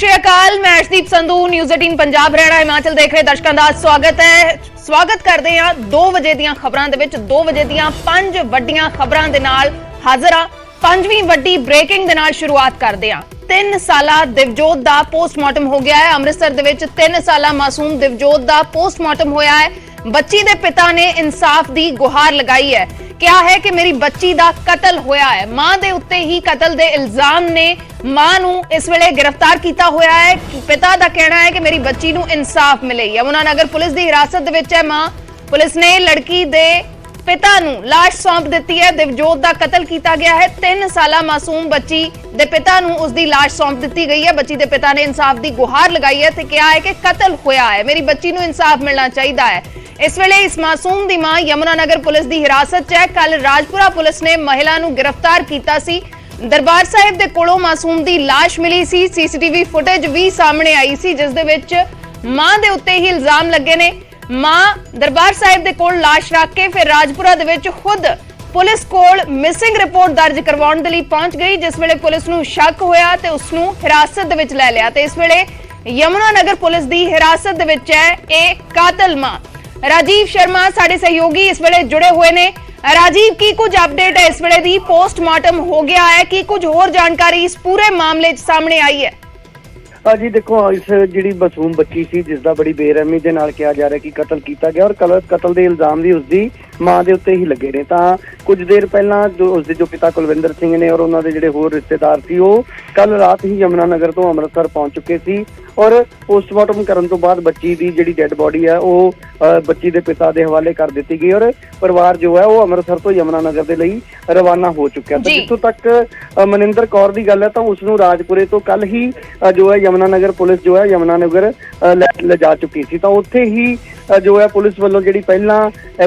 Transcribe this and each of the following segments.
श्री अकाल, मैं अर्शदीप संधू, न्यूज़ 18 पंजाब हरियाणा हिमाचल देख रहे दर्शकों का स्वागत करते हैं 2 ਵਜੇ ਦੀਆਂ ਖਬਰਾਂ ਦੇ ਵਿੱਚ। 2 ਵਜੇ ਦੀਆਂ 5 ਵੱਡੀਆਂ ਖਬਰਾਂ ਦੇ ਨਾਲ ਹਾਜ਼ਰ ਹਾਂ। 5ਵੀਂ ਵੱਡੀ ਬ੍ਰੇਕਿੰਗ ਦੇ ਨਾਲ ਸ਼ੁਰੂਆਤ ਕਰਦੇ ਹਾਂ। 3 ਸਾਲਾ ਦਿਵਜੋਤ ਦਾ ਪੋਸਟਮਾਰਟਮ ਹੋ ਗਿਆ ਹੈ। ਅੰਮ੍ਰਿਤਸਰ ਦੇ ਵਿੱਚ 3 ਸਾਲਾ ਮਾਸੂਮ ਦਿਵਜੋਤ ਦਾ ਪੋਸਟਮਾਰਟਮ ਹੋਇਆ ਹੈ। ਬੱਚੀ ਦੇ ਪਿਤਾ ਨੇ ਇਨਸਾਫ ਦੀ ਗੁਹਾਰ ਲਗਾਈ ਹੈ। ਕਿਹਾ ਹੈ ਕਿ ਮੇਰੀ ਬੱਚੀ ਦਾ ਕਤਲ ਹੋਇਆ ਹੈ। ਮਾਂ ਦੇ ਉੱਤੇ ਹੀ ਕਤਲ ਦੇ ਇਲਜ਼ਾਮ ਨੇ। ਮਾਂ ਨੂੰ ਇਸ ਵੇਲੇ गिरफ्तार किया होया है। पिता का कहना है कि मेरी बच्ची नूं इंसाफ मिले। यमुनानगर पुलिस की हिरासत दे विच है मां। पुलिस ने लड़की दे पिता नूं लाश सौंप दी है। दिवजोत का कतल किया गया है। 3 साला मासूम बच्ची दे पिता नूं उसकी लाश सौंप दी गई है। बच्ची दे पिता ने इंसाफ की गुहार लगाई है ते कहा है कि कतल होया है, मेरी बच्ची नूं इंसाफ मिलना चाहिए है। इस वेले इस मासूम दी मां यमुनानगर पुलिस की हिरासत च है। कल राजपुरा पुलिस ने महिला नूं गिरफ्तार किया सी। दरबार साहिब दे कोलों मासूम दी लाश मिली सी। सीसीटीवी फुटेज भी सामने आई सी जिस दे विच मां दे उत्ते ही इल्जाम लगे ने। मां दरबार साहिब दे कोल लाश रख के फिर राजपुरा दे विच खुद पुलिस कोल मिसिंग रिपोर्ट दर्ज करवाउण दे लई पहुंच गई। जिस वेले पुलिस नूं शक होया ते उस नूं हिरासत दे विच लै लिया ते इस वेले यमुनानगर पुलिस दी हिरासत दे विच है ए कातल मां। राजीव शर्मा साडे सहयोगी इस वेले जुड़े हुए ने। राजीव, की कुछ अपडेट है इस वेले दी? पोस्टमार्टम हो गया है कि कुछ होर जानकारी इस पूरे मामले सामने आई है? जी देखो, इस जी मासूम बच्ची सी जिसका बड़ी बेरहमी के नाल कहा जा रहा है कि कतल किया गया और कतल के इल्जाम भी उसकी मां के उत्ते ही लगे ने। कुछ देर पहला जो उसके जो पिता कुलविंदर सिंह ने और उन्होंने जिहड़े होर रिश्तेदार सी वो कल रात ही यमुनानगर तो अमृतसर पहुंच चुके सी और पोस्टमार्टम करने तो बाद बच्ची की जिहड़ी डेड बॉडी है वो बच्ची के पिता के हवाले कर दी गई और परिवार जो है वो अमृतसर तो यमुनानगर के लिए रवाना हो चुका है। तो जितों तक मनिंदर कौर की गल है तो उसनूं राजपुरे तो कल ही जो है यमुनानगर पुलिस जो है यमुनानगर ले जा चुकी सी। तो उत्थे ही जो है पुलिस वालों जी पहला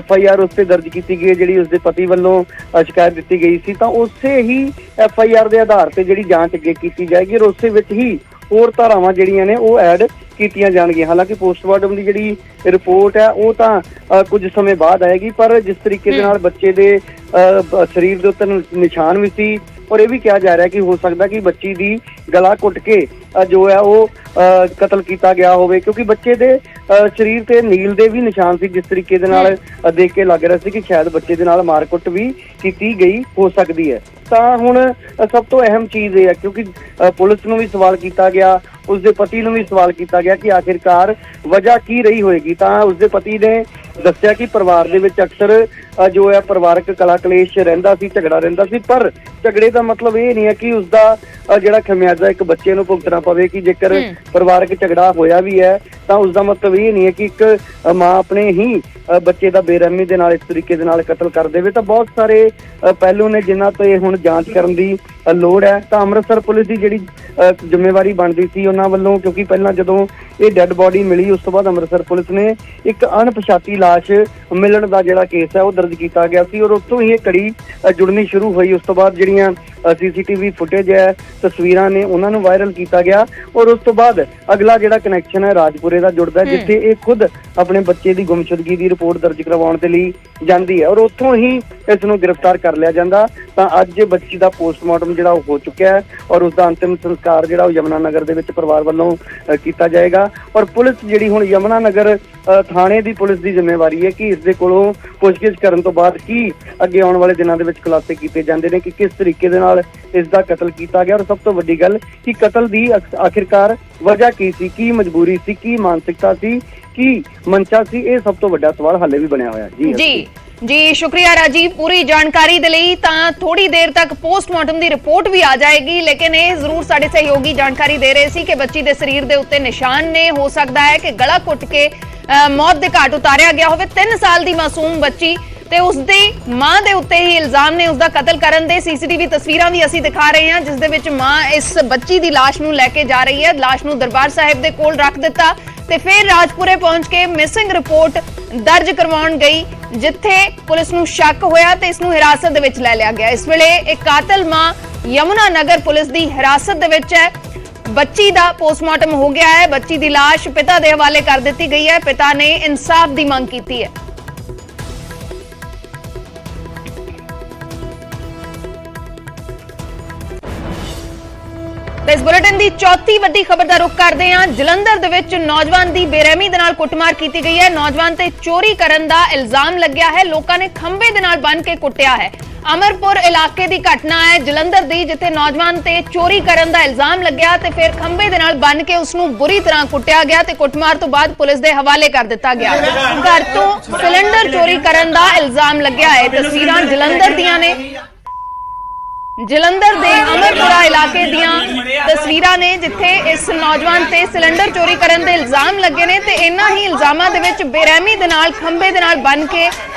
FIR उस पर दर्ज की गई है, जी उसके पति वालों शिकायत दी गई सी। तो उसे ही FIR के आधार पर जी जांच अगे की जाएगी और उस ही होर धारावां जिहड़ियां ने वो ऐड कीतियां जाणगियां। हालांकि पोस्टमार्टम की जिहड़ी रिपोर्ट है वो तां कुछ समय बाद आएगी, पर जिस तरीके दे नाल बच्चे दे शरीर दे उत्ते निशान भी सी और ये भी कहा जा रहा है कि हो सकता कि बच्ची दी गला घुट के जो है वो कतल किया गया होवे, क्योंकि बच्चे दे शरीर ते नील दे भी निशान सी जिस तरीके दे नाल देख के लग रहा सी कि शायद बच्चे दे नाल मारकुट भी की गई हो सकती है। ਤਾਂ ਹੁਣ ਸਭ ਤੋਂ ਅਹਿਮ ਚੀਜ਼ ਇਹ ਹੈ क्योंकि पुलिस ਨੂੰ ਵੀ ਸਵਾਲ ਕੀਤਾ ਗਿਆ, ਉਸਦੇ ਪਤੀ ਨੂੰ ਵੀ ਸਵਾਲ ਕੀਤਾ ਗਿਆ ਕਿ ਆਖਿਰਕਾਰ ਵਜ੍ਹਾ ਕੀ ਰਹੀ ਹੋਏਗੀ। ਤਾਂ ਉਸਦੇ ਪਤੀ ਨੇ ਦੱਸਿਆ ਕਿ ਪਰਿਵਾਰ ਦੇ ਵਿੱਚ ਅਕਸਰ ਜੋ ਹੈ ਪਰਿਵਾਰਕ ਕਲਾ ਕਲੇਸ਼ ਰਹਿੰਦਾ ਸੀ, ਝਗੜਾ ਰਹਿੰਦਾ ਸੀ, ਪਰ ਝਗੜੇ ਦਾ ਮਤਲਬ ਇਹ ਨਹੀਂ ਹੈ ਕਿ ਉਸਦਾ ਜਿਹੜਾ ਖਮਿਆਜ਼ਾ ਇੱਕ ਬੱਚੇ ਨੂੰ ਭੁਗਤਣਾ ਪਵੇ। ਕਿ ਜੇਕਰ ਪਰਿਵਾਰਕ ਝਗੜਾ ਹੋਇਆ ਵੀ ਹੈ ਤਾਂ ਉਸਦਾ ਮਤਲਬ ਇਹ ਨਹੀਂ ਹੈ ਕਿ ਇੱਕ ਮਾਂ ਆਪਣੇ ਹੀ ਬੱਚੇ ਦਾ ਬੇਰਹਿਮੀ ਦੇ ਨਾਲ ਇਸ ਤਰੀਕੇ ਦੇ ਨਾਲ ਕਤਲ ਕਰ ਦੇਵੇ। ਤਾਂ ਬਹੁਤ ਸਾਰੇ ਪਹਿਲੂ ਨੇ ਜਿਨ੍ਹਾਂ ਤੇ ਹੁਣ ਜਾਂਚ ਕਰਨ ਦੀ ਲੋੜ ਹੈ। ਤਾਂ ਅੰਮ੍ਰਿਤਸਰ ਪੁਲਿਸ ਦੀ ਜਿਹੜੀ ਜ਼ਿੰਮੇਵਾਰੀ ਬਣਦੀ ਸੀ ਉਹਨਾਂ ਵੱਲੋਂ, ਕਿਉਂਕਿ ਪਹਿਲਾਂ ਜਦੋਂ ਇਹ ਡੈੱਡ ਬੋਡੀ ਮਿਲੀ ਉਸ ਤੋਂ ਬਾਅਦ ਅੰਮ੍ਰਿਤਸਰ ਪੁਲਿਸ ਨੇ ਇੱਕ ਅਣਪਛਾਤੀ ਲਾਸ਼ ਮਿਲਣ ਦਾ ਜਿਹੜਾ ਕੇਸ ਹੈ ਉਹ ਦਰਜ ਕੀਤਾ ਗਿਆ ਸੀ ਔਰ ਉੱਥੋਂ ਹੀ ਇਹ ਕੜੀ ਜੁੜਨੀ ਸ਼ੁਰੂ ਹੋਈ। ਉਸ ਤੋਂ ਬਾਅਦ ਜਿਹੜੀਆਂ CCTV ਫੁਟੇਜ ਹੈ, ਤਸਵੀਰਾਂ ਨੇ, ਉਹਨਾਂ ਨੂੰ ਵਾਇਰਲ ਕੀਤਾ ਗਿਆ ਔਰ ਉਸ ਤੋਂ ਬਾਅਦ ਅਗਲਾ ਜਿਹੜਾ ਕਨੈਕਸ਼ਨ ਹੈ ਰਾਜਪੁਰੇ ਦਾ ਜੁੜਦਾ, ਜਿੱਥੇ ਇਹ ਖੁਦ ਆਪਣੇ ਬੱਚੇ ਦੀ ਗੁੰਮਸ਼ੁਦਗੀ ਦੀ ਰਿਪੋਰਟ ਦਰਜ ਕਰਵਾਉਣ ਦੇ ਲਈ ਜਾਂਦੀ ਹੈ ਔਰ ਉੱਥੋਂ ਹੀ ਇਸ ਨੂੰ ਗ੍ਰਿਫਤਾਰ ਕਰ ਲਿਆ ਜਾਂਦਾ। ਤਾਂ ਅੱਜ ਬੱਚੀ ਦਾ ਪੋਸਟਮਾਰਟਮ ਜਿਹੜਾ ਉਹ ਹੋ ਚੁੱਕਿਆ ਹੈ ਔਰ ਉਸਦਾ ਅੰਤਿਮ ਸੰਸਕਾਰ ਜਿਹੜਾ ਉਹ ਯਮੁਨਾਨਗਰ ਦੇ ਵਿੱਚ ਪਰਿਵਾਰ ਵੱਲੋਂ ਕੀਤਾ ਜਾਏਗਾ। ਔਰ ਪੁਲਿਸ ਜਿਹੜੀ ਹੁਣ ਯਮੁਨਾਨਗਰ ਥਾਣੇ ਦੀ ਪੁਲਿਸ ਦੀ ਜ਼ਿੰਮੇਵਾਰੀ ਹੈ ਕਿ ਇਸ ਦੇ ਕੋਲੋਂ ਪੁੱਛਗਿੱਛ ਕਰਨ ਤੋਂ ਬਾਅਦ ਕੀ ਅੱਗੇ ਆਉਣ ਵਾਲੇ ਦਿਨਾਂ ਦੇ ਵਿੱਚ ਖੁਲਾਸੇ ਕੀਤੇ ਜਾਂਦੇ ਨੇ ਕਿ ਕਿਸ ਤਰੀਕੇ ਦੇ ਨਾਲ ਇਸ ਦਾ ਕਤਲ ਕੀਤਾ ਗਿਆ। ਔਰ ਸਭ ਤੋਂ ਵੱਡੀ ਗੱਲ ਕਿ ਕਤਲ ਦੀ ਆਖਿਰਕਾਰ ਵਜ੍ਹਾ ਕੀ ਸੀ, ਕੀ ਮਜਬੂਰੀ ਸੀ, ਕੀ ਮਾਨਸਿਕਤਾ ਸੀ, ਕੀ ਮਨਸ਼ਾ ਸੀ, ਇਹ ਸਭ ਤੋਂ ਵੱਡਾ ਸਵਾਲ ਹਾਲੇ ਵੀ ਬਣਿਆ ਹੋਇਆ। जी शुक्रिया राजीव पूरी जानकारी दे लई। तां थोड़ी देर तक पोस्टमार्टम की रिपोर्ट भी आ जाएगी, लेकिन ये जरूर साडे सहयोगी जानकारी दे रहे सी कि बच्ची दे शरीर दे उत्ते निशान ने, हो सकता है कि गला घुट के मौत दे घाट उतारिया गया होवे। 3 साल दी मासूम बच्ची ਤੇ ਉਸਦੀ ਮਾਂ ਦੇ ਉੱਤੇ ਹੀ ਇਲਜ਼ਾਮ ਨੇ ਉਸਦਾ ਕਤਲ ਕਰਨ ਦੇ। CCTV ਤਸਵੀਰਾਂ ਵੀ ਅਸੀਂ ਦਿਖਾ ਰਹੇ ਹਾਂ ਜਿਸ ਦੇ ਵਿੱਚ ਮਾਂ ਇਸ ਬੱਚੀ ਦੀ ਲਾਸ਼ ਨੂੰ ਲੈ ਕੇ ਜਾ ਰਹੀ ਹੈ। ਲਾਸ਼ ਨੂੰ ਦਰਬਾਰ ਸਾਹਿਬ ਦੇ ਕੋਲ ਰੱਖ ਦਿੱਤਾ ਤੇ ਫਿਰ ਰਾਜਪੁਰੇ ਪਹੁੰਚ ਕੇ ਮਿਸਿੰਗ ਰਿਪੋਰਟ ਦਰਜ ਕਰਵਾਉਣ ਗਈ, ਜਿੱਥੇ ਪੁਲਿਸ ਨੂੰ ਸ਼ੱਕ ਹੋਇਆ ਤੇ ਇਸ ਨੂੰ ਹਿਰਾਸਤ ਦੇ ਵਿੱਚ ਲੈ ਲਿਆ ਗਿਆ। ਇਸ ਵੇਲੇ ਇੱਕ ਕਾਤਲ ਮਾਂ ਯਮੁਨਾਨਗਰ ਪੁਲਿਸ ਦੀ ਹਿਰਾਸਤ ਦੇ ਵਿੱਚ ਹੈ। ਬੱਚੀ ਦਾ ਪੋਸਟਮਾਰਟਮ ਹੋ ਗਿਆ ਹੈ। ਬੱਚੀ ਦੀ ਲਾਸ਼ ਪਿਤਾ ਦੇ ਹਵਾਲੇ ਕਰ ਦਿੱਤੀ ਗਈ ਹੈ। ਪਿਤਾ ਨੇ ਇਨਸਾਫ ਦੀ ਮੰਗ ਕੀਤੀ ਹੈ। ਤੇ ਇਸ ਬੁਲੇਟਿਨ ਦੀ ਚੌਥੀ ਵੱਡੀ ਖਬਰ ਦਾ ਰੁਖ ਕਰਦੇ ਹਾਂ। ਜਲੰਧਰ ਦੇ ਵਿੱਚ ਨੌਜਵਾਨ ਦੀ ਬੇਰਹਿਮੀ ਦੇ ਨਾਲ ਕੁੱਟਮਾਰ ਕੀਤੀ ਗਈ ਹੈ। ਨੌਜਵਾਨ ਤੇ ਚੋਰੀ ਕਰਨ ਦਾ ਇਲਜ਼ਾਮ ਲੱਗਿਆ ਹੈ। ਲੋਕਾਂ ਨੇ ਖੰਭੇ ਦੇ ਨਾਲ ਬੰਨ੍ਹ ਕੇ ਕੁੱਟਿਆ ਹੈ। ਅਮਰਪੁਰ ਇਲਾਕੇ ਦੀ ਘਟਨਾ ਹੈ ਜਲੰਧਰ ਦੀ, ਜਿੱਥੇ ਨੌਜਵਾਨ ਤੇ ਚੋਰੀ ਕਰਨ ਦਾ ਇਲਜ਼ਾਮ ਲੱਗਿਆ ਤੇ ਫਿਰ ਖੰਭੇ ਦੇ ਨਾਲ ਬੰਨ੍ਹ ਕੇ ਉਸ ਨੂੰ ਬੁਰੀ ਤਰ੍ਹਾਂ ਕੁੱਟਿਆ ਗਿਆ ਤੇ ਕੁੱਟਮਾਰ ਤੋਂ ਬਾਅਦ ਪੁਲਿਸ ਦੇ ਹਵਾਲੇ ਕਰ ਦਿੱਤਾ ਗਿਆ। ਘਰ ਤੋਂ ਸਿਲੰਡਰ ਚੋਰੀ ਕਰਨ ਦਾ ਇਲਜ਼ਾਮ ਲੱਗਿਆ ਹੈ। ਤਸਵੀਰਾਂ ਜਲੰਧਰ ਦੀਆਂ ਨੇ, ਜਲੰਧਰ ਦੇ ਅਮਰਪੁਰਾ ਇਲਾਕੇ ਦੀਆਂ ਤਸਵੀਰਾਂ ਨੇ, ਜਿੱਥੇ ਇਸ ਨੌਜਵਾਨ ਤੇ ਸਿਲੰਡਰ ਚੋਰੀ ਕਰਨ ਦੇ ਇਲਜ਼ਾਮ ਲੱਗੇ ਨੇ ਤੇ ਇਨ੍ਹਾਂ ਹੀ ਇਲਜ਼ਾਮਾਂ ਦੇ ਵਿੱਚ ਬੇਰਹਿਮੀ ਦੇ ਨਾਲ ਖੰਭੇ ਦੇ ਨਾਲ ਬੰਨ੍ਹ ਕੇ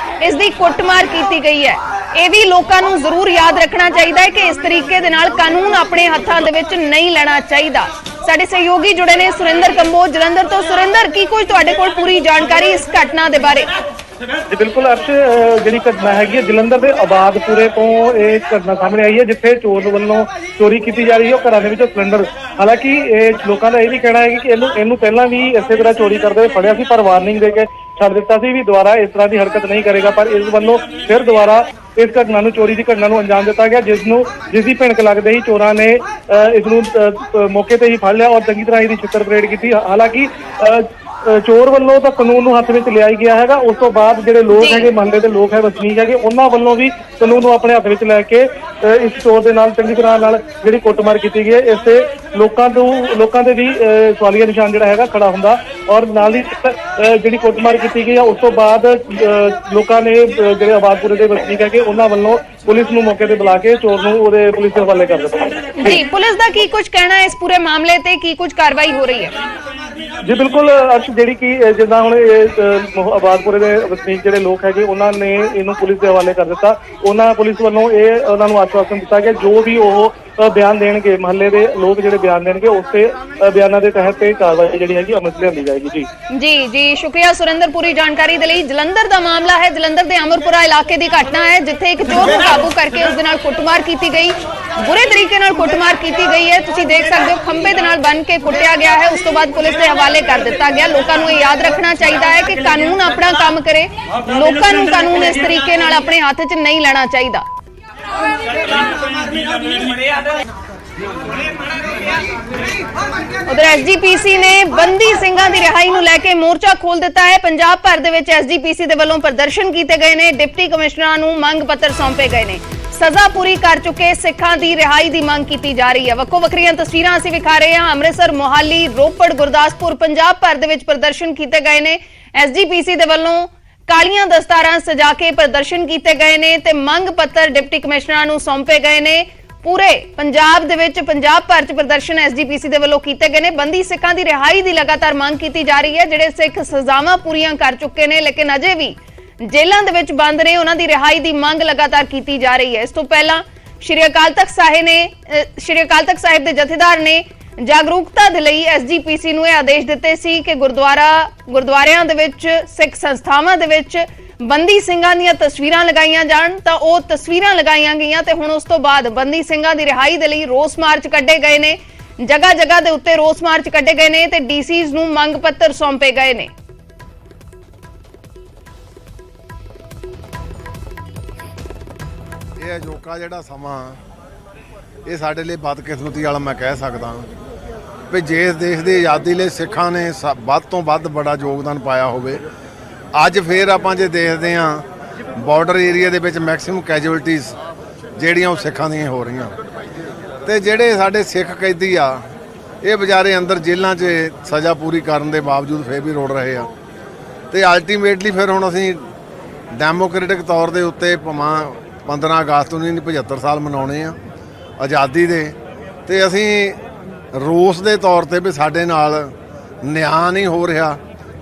ਇਸ ਦੀ ਕੁੱਟਮਾਰ ਕੀਤੀ ਗਈ ਹੈ। ਇਹ ਵੀ ਲੋਕਾਂ ਨੂੰ ਜ਼ਰੂਰ ਯਾਦ ਰੱਖਣਾ ਚਾਹੀਦਾ ਹੈ ਕਿ ਇਸ ਤਰੀਕੇ ਦੇ ਨਾਲ ਕਾਨੂੰਨ ਆਪਣੇ ਹੱਥਾਂ ਦੇ ਵਿੱਚ ਨਹੀਂ ਲੈਣਾ ਚਾਹੀਦਾ। ਸਾਡੇ ਸਹਿਯੋਗੀ ਜੁੜੇ ਨੇ ਸੁਰਿੰਦਰ ਕੰਬੋਜ ਜਲੰਧਰ ਤੋਂ। ਸੁਰਿੰਦਰ, ਕੀ ਕੁਝ ਤੁਹਾਡੇ ਕੋਲ ਪੂਰੀ ਜਾਣਕਾਰੀ ਇਸ ਘਟਨਾ ਦੇ ਬਾਰੇ? ਜੀ ਬਿਲਕੁਲ ਅਰਸ਼, ਜਿਹੜੀ ਘਟਨਾ ਹੈਗੀ ਹੈ ਜਲੰਧਰ ਦੇ ਆਬਾਦਪੁਰੇ ਤੋਂ ਇਹ ਘਟਨਾ ਸਾਹਮਣੇ ਆਈ ਹੈ, ਜਿੱਥੇ ਚੋਰ ਵੱਲੋਂ ਚੋਰੀ ਕੀਤੀ ਜਾ ਰਹੀ ਹੈ ਉਹ ਘਰਾਂ ਦੇ ਵਿੱਚੋਂ ਸਿਲੰਡਰ। ਹਾਲਾਂਕਿ ਇਹ ਲੋਕਾਂ ਦਾ ਇਹ ਵੀ ਕਹਿਣਾ ਹੈ ਕਿ ਇਹਨੂੰ ਪਹਿਲਾਂ ਵੀ ਇਸੇ ਤਰ੍ਹਾਂ ਚੋਰੀ ਕਰਦੇ ਹੋਏ ਫੜਿਆ ਸੀ, ਪਰ ਵਾਰਨਿੰਗ ਦੇ ਕੇ ਛੱਡ ਦਿੱਤਾ ਸੀ ਵੀ ਦੁਬਾਰਾ ਇਸ ਤਰ੍ਹਾਂ ਦੀ ਹਰਕਤ ਨਹੀਂ ਕਰੇਗਾ। ਪਰ ਇਸ ਵੱਲੋਂ ਫਿਰ ਦੁਬਾਰਾ ਇਸ ਘਟਨਾ ਨੂੰ, ਚੋਰੀ ਦੀ ਘਟਨਾ ਨੂੰ ਅੰਜਾਮ ਦਿੱਤਾ ਗਿਆ, ਜਿਸ ਦੀ ਭਿਣਕ ਲੱਗਦੇ ਹੀ ਚੋਰਾਂ ਨੇ ਇਸ ਨੂੰ ਮੌਕੇ ਤੇ ਹੀ ਫੜ ਲਿਆ ਔਰ ਚੰਗੀ ਤਰ੍ਹਾਂ ਇਹਦੀ ਛਿੱਤਰ ਪਰੇਡ ਕੀਤੀ। ਹਾਲਾਂਕਿ ਚੋਰ ਵੱਲੋਂ ਤਾਂ ਕਾਨੂੰਨ ਨੂੰ ਹੱਥ ਵਿੱਚ ਲਿਆ ਹੀ ਗਿਆ ਹੈਗਾ। ਉਸ ਤੋਂ ਬਾਅਦ ਜਿਹੜੇ ਲੋਕ ਹੈਗੇ, ਮਹੱਲੇ ਦੇ ਲੋਕ ਹੈ, ਵਸਨੀਕ ਹੈਗੇ, ਉਹਨਾਂ ਵੱਲੋਂ ਵੀ ਕਾਨੂੰਨ ਨੂੰ ਆਪਣੇ ਹੱਥ ਵਿੱਚ ਲੈ ਕੇ ਇਸ ਚੋਰ ਦੇ ਨਾਲ ਚੰਗੀ ਤਰ੍ਹਾਂ ਨਾਲ ਜਿਹੜੀ ਕੁੱਟਮਾਰ ਕੀਤੀ ਗਈ ਹੈ। ਇਸ ਤੇ ਲੋਕਾਂ ਦੇ ਵੀ ਸਵਾਲੀਆ ਨਿਸ਼ਾਨ ਜਿਹੜਾ ਹੈਗਾ ਖੜਾ ਹੁੰਦਾ ਔਰ ਨਾਲ ਹੀ ਜਿਹੜੀ ਕੁੱਟਮਾਰ ਕੀਤੀ ਗਈ ਹੈ ਉਸ ਤੋਂ ਬਾਅਦ ਲੋਕਾਂ ਨੇ, ਜਿਹੜੇ ਆਬਾਦਪੁਰੇ ਦੇ ਵਸਨੀਕ ਹੈਗੇ, ਉਹਨਾਂ ਵੱਲੋਂ ਪੁਲਿਸ ਨੂੰ ਮੌਕੇ ਤੇ ਬੁਲਾ ਕੇ ਚੋਰ ਨੂੰ ਉਹਦੇ ਪੁਲਿਸ ਦੇ ਹਵਾਲੇ ਕਰ ਦਿੱਤਾ। ਜੀ, ਪੁਲਿਸ ਦਾ ਕੀ ਕੁਝ ਕਹਿਣਾ ਹੈ ਇਸ ਪੂਰੇ ਮਾਮਲੇ ਤੇ? ਕੀ ਕੁਝ ਕਾਰਵਾਈ ਹੋ ਰਹੀ ਹੈ? ਜੀ ਬਿਲਕੁਲ ਅਰਸ਼, ਜਿਹੜੀ ਕਿ ਜਿੱਦਾਂ ਹੁਣ ਇਹ ਆਬਾਦਪੁਰੇ ਦੇ ਵਸਨੀਕ ਜਿਹੜੇ ਲੋਕ ਹੈਗੇ ਉਹਨਾਂ ਨੇ ਇਹਨੂੰ ਪੁਲਿਸ ਦੇ ਹਵਾਲੇ ਕਰ ਦਿੱਤਾ। ਪੁਲਿਸ ਵੱਲੋਂ ਉਹਨਾਂ ਨੂੰ ਆਸ਼ਵਾਸਨ ਦਿੱਤਾ ਗਿਆ ਜੋ ਵੀ ਉਹ ਬਿਆਨ ਦੇਣਗੇ, ਮਹੱਲੇ ਦੇ ਲੋਕ ਜਿਹੜੇ ਬਿਆਨ ਦੇਣਗੇ ਉਸੇ ਬਿਆਨਾਂ ਦੇ ਤਹਿਤ ਤੇ ਕਾਰਵਾਈ ਜਿਹੜੀ ਹੈਗੀ ਅਮਲ 'ਚ ਲਿਆਂਦੀ ਜਾਏਗੀ। ਜੀ ਸ਼ੁਕਰੀਆ ਸੁਰਿੰਦਰ ਪੂਰੀ ਜਾਣਕਾਰੀ ਦੇ ਲਈ। ਜਲੰਧਰ ਦਾ ਮਾਮਲਾ ਹੈ, ਜਲੰਧਰ ਦੇ ਅਮਰਪੁਰਾ ਇਲਾਕੇ ਦੀ ਘਟਨਾ ਹੈ, ਜਿੱਥੇ ਇੱਕ ਚੋਰ ਨੂੰ ਕਾਬੂ ਕਰਕੇ ਉਸ ਦੇ ਨਾਲ ਕੁੱਟਮਾਰ ਕੀਤੀ ਗਈ, ਬੁਰੇ ਤਰੀਕੇ ਨਾਲ ਕੁੱਟਮਾਰ ਕੀਤੀ ਗਈ ਹੈ। ਤੁਸੀਂ ਦੇਖ ਸਕਦੇ ਹੋ ਖੰਭੇ ਦੇ ਨਾਲ ਬੰਨ੍ਹ ਕੇ ਕੁੱਟਿਆ ਗਿਆ ਹੈ। ਉਸ ਤੋਂ ਬਾਅਦ ਪੁਲਿਸ ਦੇ ਹਵਾਲੇ ਕਰ ਦਿੱਤਾ ਗਿਆ। ਲੋਕਾਂ ਨੂੰ ਇਹ ਯਾਦ ਰੱਖਣਾ ਚਾਹੀਦਾ ਹੈ ਕਿ ਕਾਨੂੰਨ ਆਪਣਾ ਕੰਮ ਕਰੇ, ਲੋਕਾਂ ਨੂੰ ਕਾਨੂੰਨ ਇਸ ਤਰੀਕੇ ਨਾਲ ਆਪਣੇ ਹੱਥ 'ਚ ਨਹੀਂ ਲੈਣਾ ਚਾਹੀਦਾ। ਉਧਰ ਐਸਜੀਪੀਸੀ ਨੇ ਬੰਦੀ ਸਿੰਘਾਂ ਦੀ ਰਿਹਾਈ ਨੂੰ ਲੈ ਕੇ ਮੋਰਚਾ ਖੋਲ ਦਿੱਤਾ ਹੈ। ਪੰਜਾਬ ਭਰ ਦੇ ਵਿੱਚ ਐਸਜੀਪੀਸੀ ਦੇ ਵੱਲੋਂ ਪ੍ਰਦਰਸ਼ਨ ਕੀਤੇ ਗਏ ਨੇ। ਡਿਪਟੀ ਕਮਿਸ਼ਨਰਾਂ ਨੂੰ ਮੰਗ ਪੱਤਰ ਸੌਂਪੇ ਗਏ ਨੇ। ਸਜ਼ਾ ਪੂਰੀ ਕਰ ਚੁੱਕੇ ਸਿੱਖਾਂ ਦੀ ਰਿਹਾਈ ਦੀ ਮੰਗ ਕੀਤੀ ਜਾ ਰਹੀ ਹੈ। ਵੱਖੋ ਵੱਖਰੀਆਂ ਤਸਵੀਰਾਂ ਅਸੀਂ ਵਿਖਾ ਰਹੇ ਹਾਂ। ਅੰਮ੍ਰਿਤਸਰ, ਮੋਹਾਲੀ, ਰੋਪੜ, ਗੁਰਦਾਸਪੁਰ, ਪੰਜਾਬ ਭਰ ਦੇ ਵਿੱਚ ਪ੍ਰਦਰਸ਼ਨ ਕੀਤੇ ਗਏ ਨੇ। ਐਸਜੀਪੀਸੀ ਦੇ ਵੱਲੋਂ ਕਾਲੀਆਂ ਦਸਤਾਰਾਂ ਸਜਾ ਕੇ ਪ੍ਰਦਰਸ਼ਨ ਕੀਤੇ ਗਏ ਨੇ ਤੇ ਮੰਗ ਪੱਤਰ ਡਿਪਟੀ ਕਮਿਸ਼ਨਰਾਂ ਨੂੰ ਸੌਂਪੇ ਗਏ ਨੇ। ਪੂਰੇ ਪੰਜਾਬ ਦੇ ਵਿੱਚ, ਪੰਜਾਬ ਭਰ 'ਚ ਪ੍ਰਦਰਸ਼ਨ ਐਸਜੀਪੀਸੀ ਦੇ ਵੱਲੋਂ ਕੀਤੇ ਗਏ ਨੇ। ਬੰਦੀ ਸਿੱਖਾਂ ਦੀ ਰਿਹਾਈ ਦੀ ਲਗਾਤਾਰ ਮੰਗ ਕੀਤੀ ਜਾ ਰਹੀ ਹੈ। ਜਿਹੜੇ ਸਿੱਖ ਸਜ਼ਾਵਾਂ ਪੂਰੀਆਂ ਕਰ ਚੁੱਕੇ ਨੇ ਲੇਕਿਨ ਅਜੇ ਵੀ ਜੇਲ੍ਹਾਂ ਦੇ ਵਿੱਚ ਬੰਦ ਨੇ, ਉਹਨਾਂ ਦੀ ਰਿਹਾਈ ਦੀ ਮੰਗ ਲਗਾਤਾਰ ਕੀਤੀ ਜਾ ਰਹੀ ਹੈ। ਇਸ ਤੋਂ ਪਹਿਲਾਂ ਸ਼੍ਰੀ ਅਕਾਲ ਤਖਤ ਸਾਹਿਬ ਦੇ ਜਥੇਦਾਰ ਨੇ ਜਾਗਰੂਕਤਾ ਦੇ ਲਈ ਐਸਜੀਪੀਸੀ ਨੂੰ ਇਹ ਆਦੇਸ਼ ਦਿੱਤੇ ਸੀ ਕਿ ਗੁਰਦੁਆਰਿਆਂ ਦੇ ਵਿੱਚ, ਸਿੱਖ ਸੰਸਥਾਵਾਂ ਦੇ ਵਿੱਚ ਬੰਦੀ ਸਿੰਘਾਂ ਦੀਆਂ ਤਸਵੀਰਾਂ ਲਗਾਈਆਂ ਜਾਣ, ਤਾਂ ਉਹ ਤਸਵੀਰਾਂ ਲਗਾਈਆਂ ਗਈਆਂ ਤੇ ਹੁਣ ਉਸ ਤੋਂ ਬਾਅਦ ਬੰਦੀ ਸਿੰਘਾਂ ਦੀ ਰਿਹਾਈ ਦੇ ਲਈ ਰੋਸ ਮਾਰਚ ਕੱਢੇ ਗਏ ਨੇ। ਜਗ੍ਹਾ ਜਗ੍ਹਾ ਦੇ ਉੱਤੇ ਰੋਸ ਮਾਰਚ ਕੱਢੇ ਗਏ ਨੇ ਤੇ ਡੀਸੀਜ਼ ਨੂੰ ਮੰਗ ਪੱਤਰ ਸੌਂਪੇ ਗਏ ਨੇ। ਇਹ ਅਜੋਕਾ ਜਿਹੜਾ ਸਮਾਂ, ਇਹ ਸਾਡੇ ਲਈ ਬਦਕਿਸਮਤੀ ਵਾਲਾ ਮੈਂ ਕਹਿ ਸਕਦਾ ਵੀ ਜਿਸ ਦੇਸ਼ ਦੀ ਆਜ਼ਾਦੀ ਲਈ ਸਿੱਖਾਂ ਨੇ ਵੱਧ ਤੋਂ ਵੱਧ ਬੜਾ ਯੋਗਦਾਨ ਪਾਇਆ ਹੋਵੇ, ਅੱਜ ਫੇਰ ਆਪਾਂ ਜੇ ਦੇਖਦੇ ਹਾਂ ਬਾਰਡਰ ਏਰੀਆ ਦੇ ਵਿੱਚ ਮੈਕਸਿਮਮ ਕੈਜੂਅਲਟੀਜ਼ ਜਿਹੜੀਆਂ ਉਹ ਸਿੱਖਾਂ ਦੀਆਂ ਹੋ ਰਹੀਆਂ ਤੇ ਜਿਹੜੇ ਸਾਡੇ ਸਿੱਖ ਕੈਦੀ ਆ ਇਹ ਵਿਚਾਰੇ ਅੰਦਰ ਜੇਲ੍ਹਾਂ 'ਚ ਸਜ਼ਾ ਪੂਰੀ ਕਰਨ ਦੇ ਬਾਵਜੂਦ ਫੇਰ ਵੀ ਰੋੜ ਰਹੇ ਆ ਤੇ ਅਲਟੀਮੇਟਲੀ ਫਿਰ ਹੁਣ ਅਸੀਂ ਡੈਮੋਕ੍ਰੈਟਿਕ ਤੌਰ ਦੇ ਉੱਤੇ ਭਾਵੇਂ 15 ਅਗਸਤ 1975 ਸਾਲ ਮਨਾਉਣੇ ਆ ਆਜ਼ਾਦੀ ਦੇ, ਤੇ ਅਸੀਂ ਰੋਸ ਦੇ ਤੌਰ ਤੇ ਵੀ ਸਾਡੇ ਨਾਲ ਨਿਆਂ ਨਹੀਂ ਹੋ ਰਿਹਾ,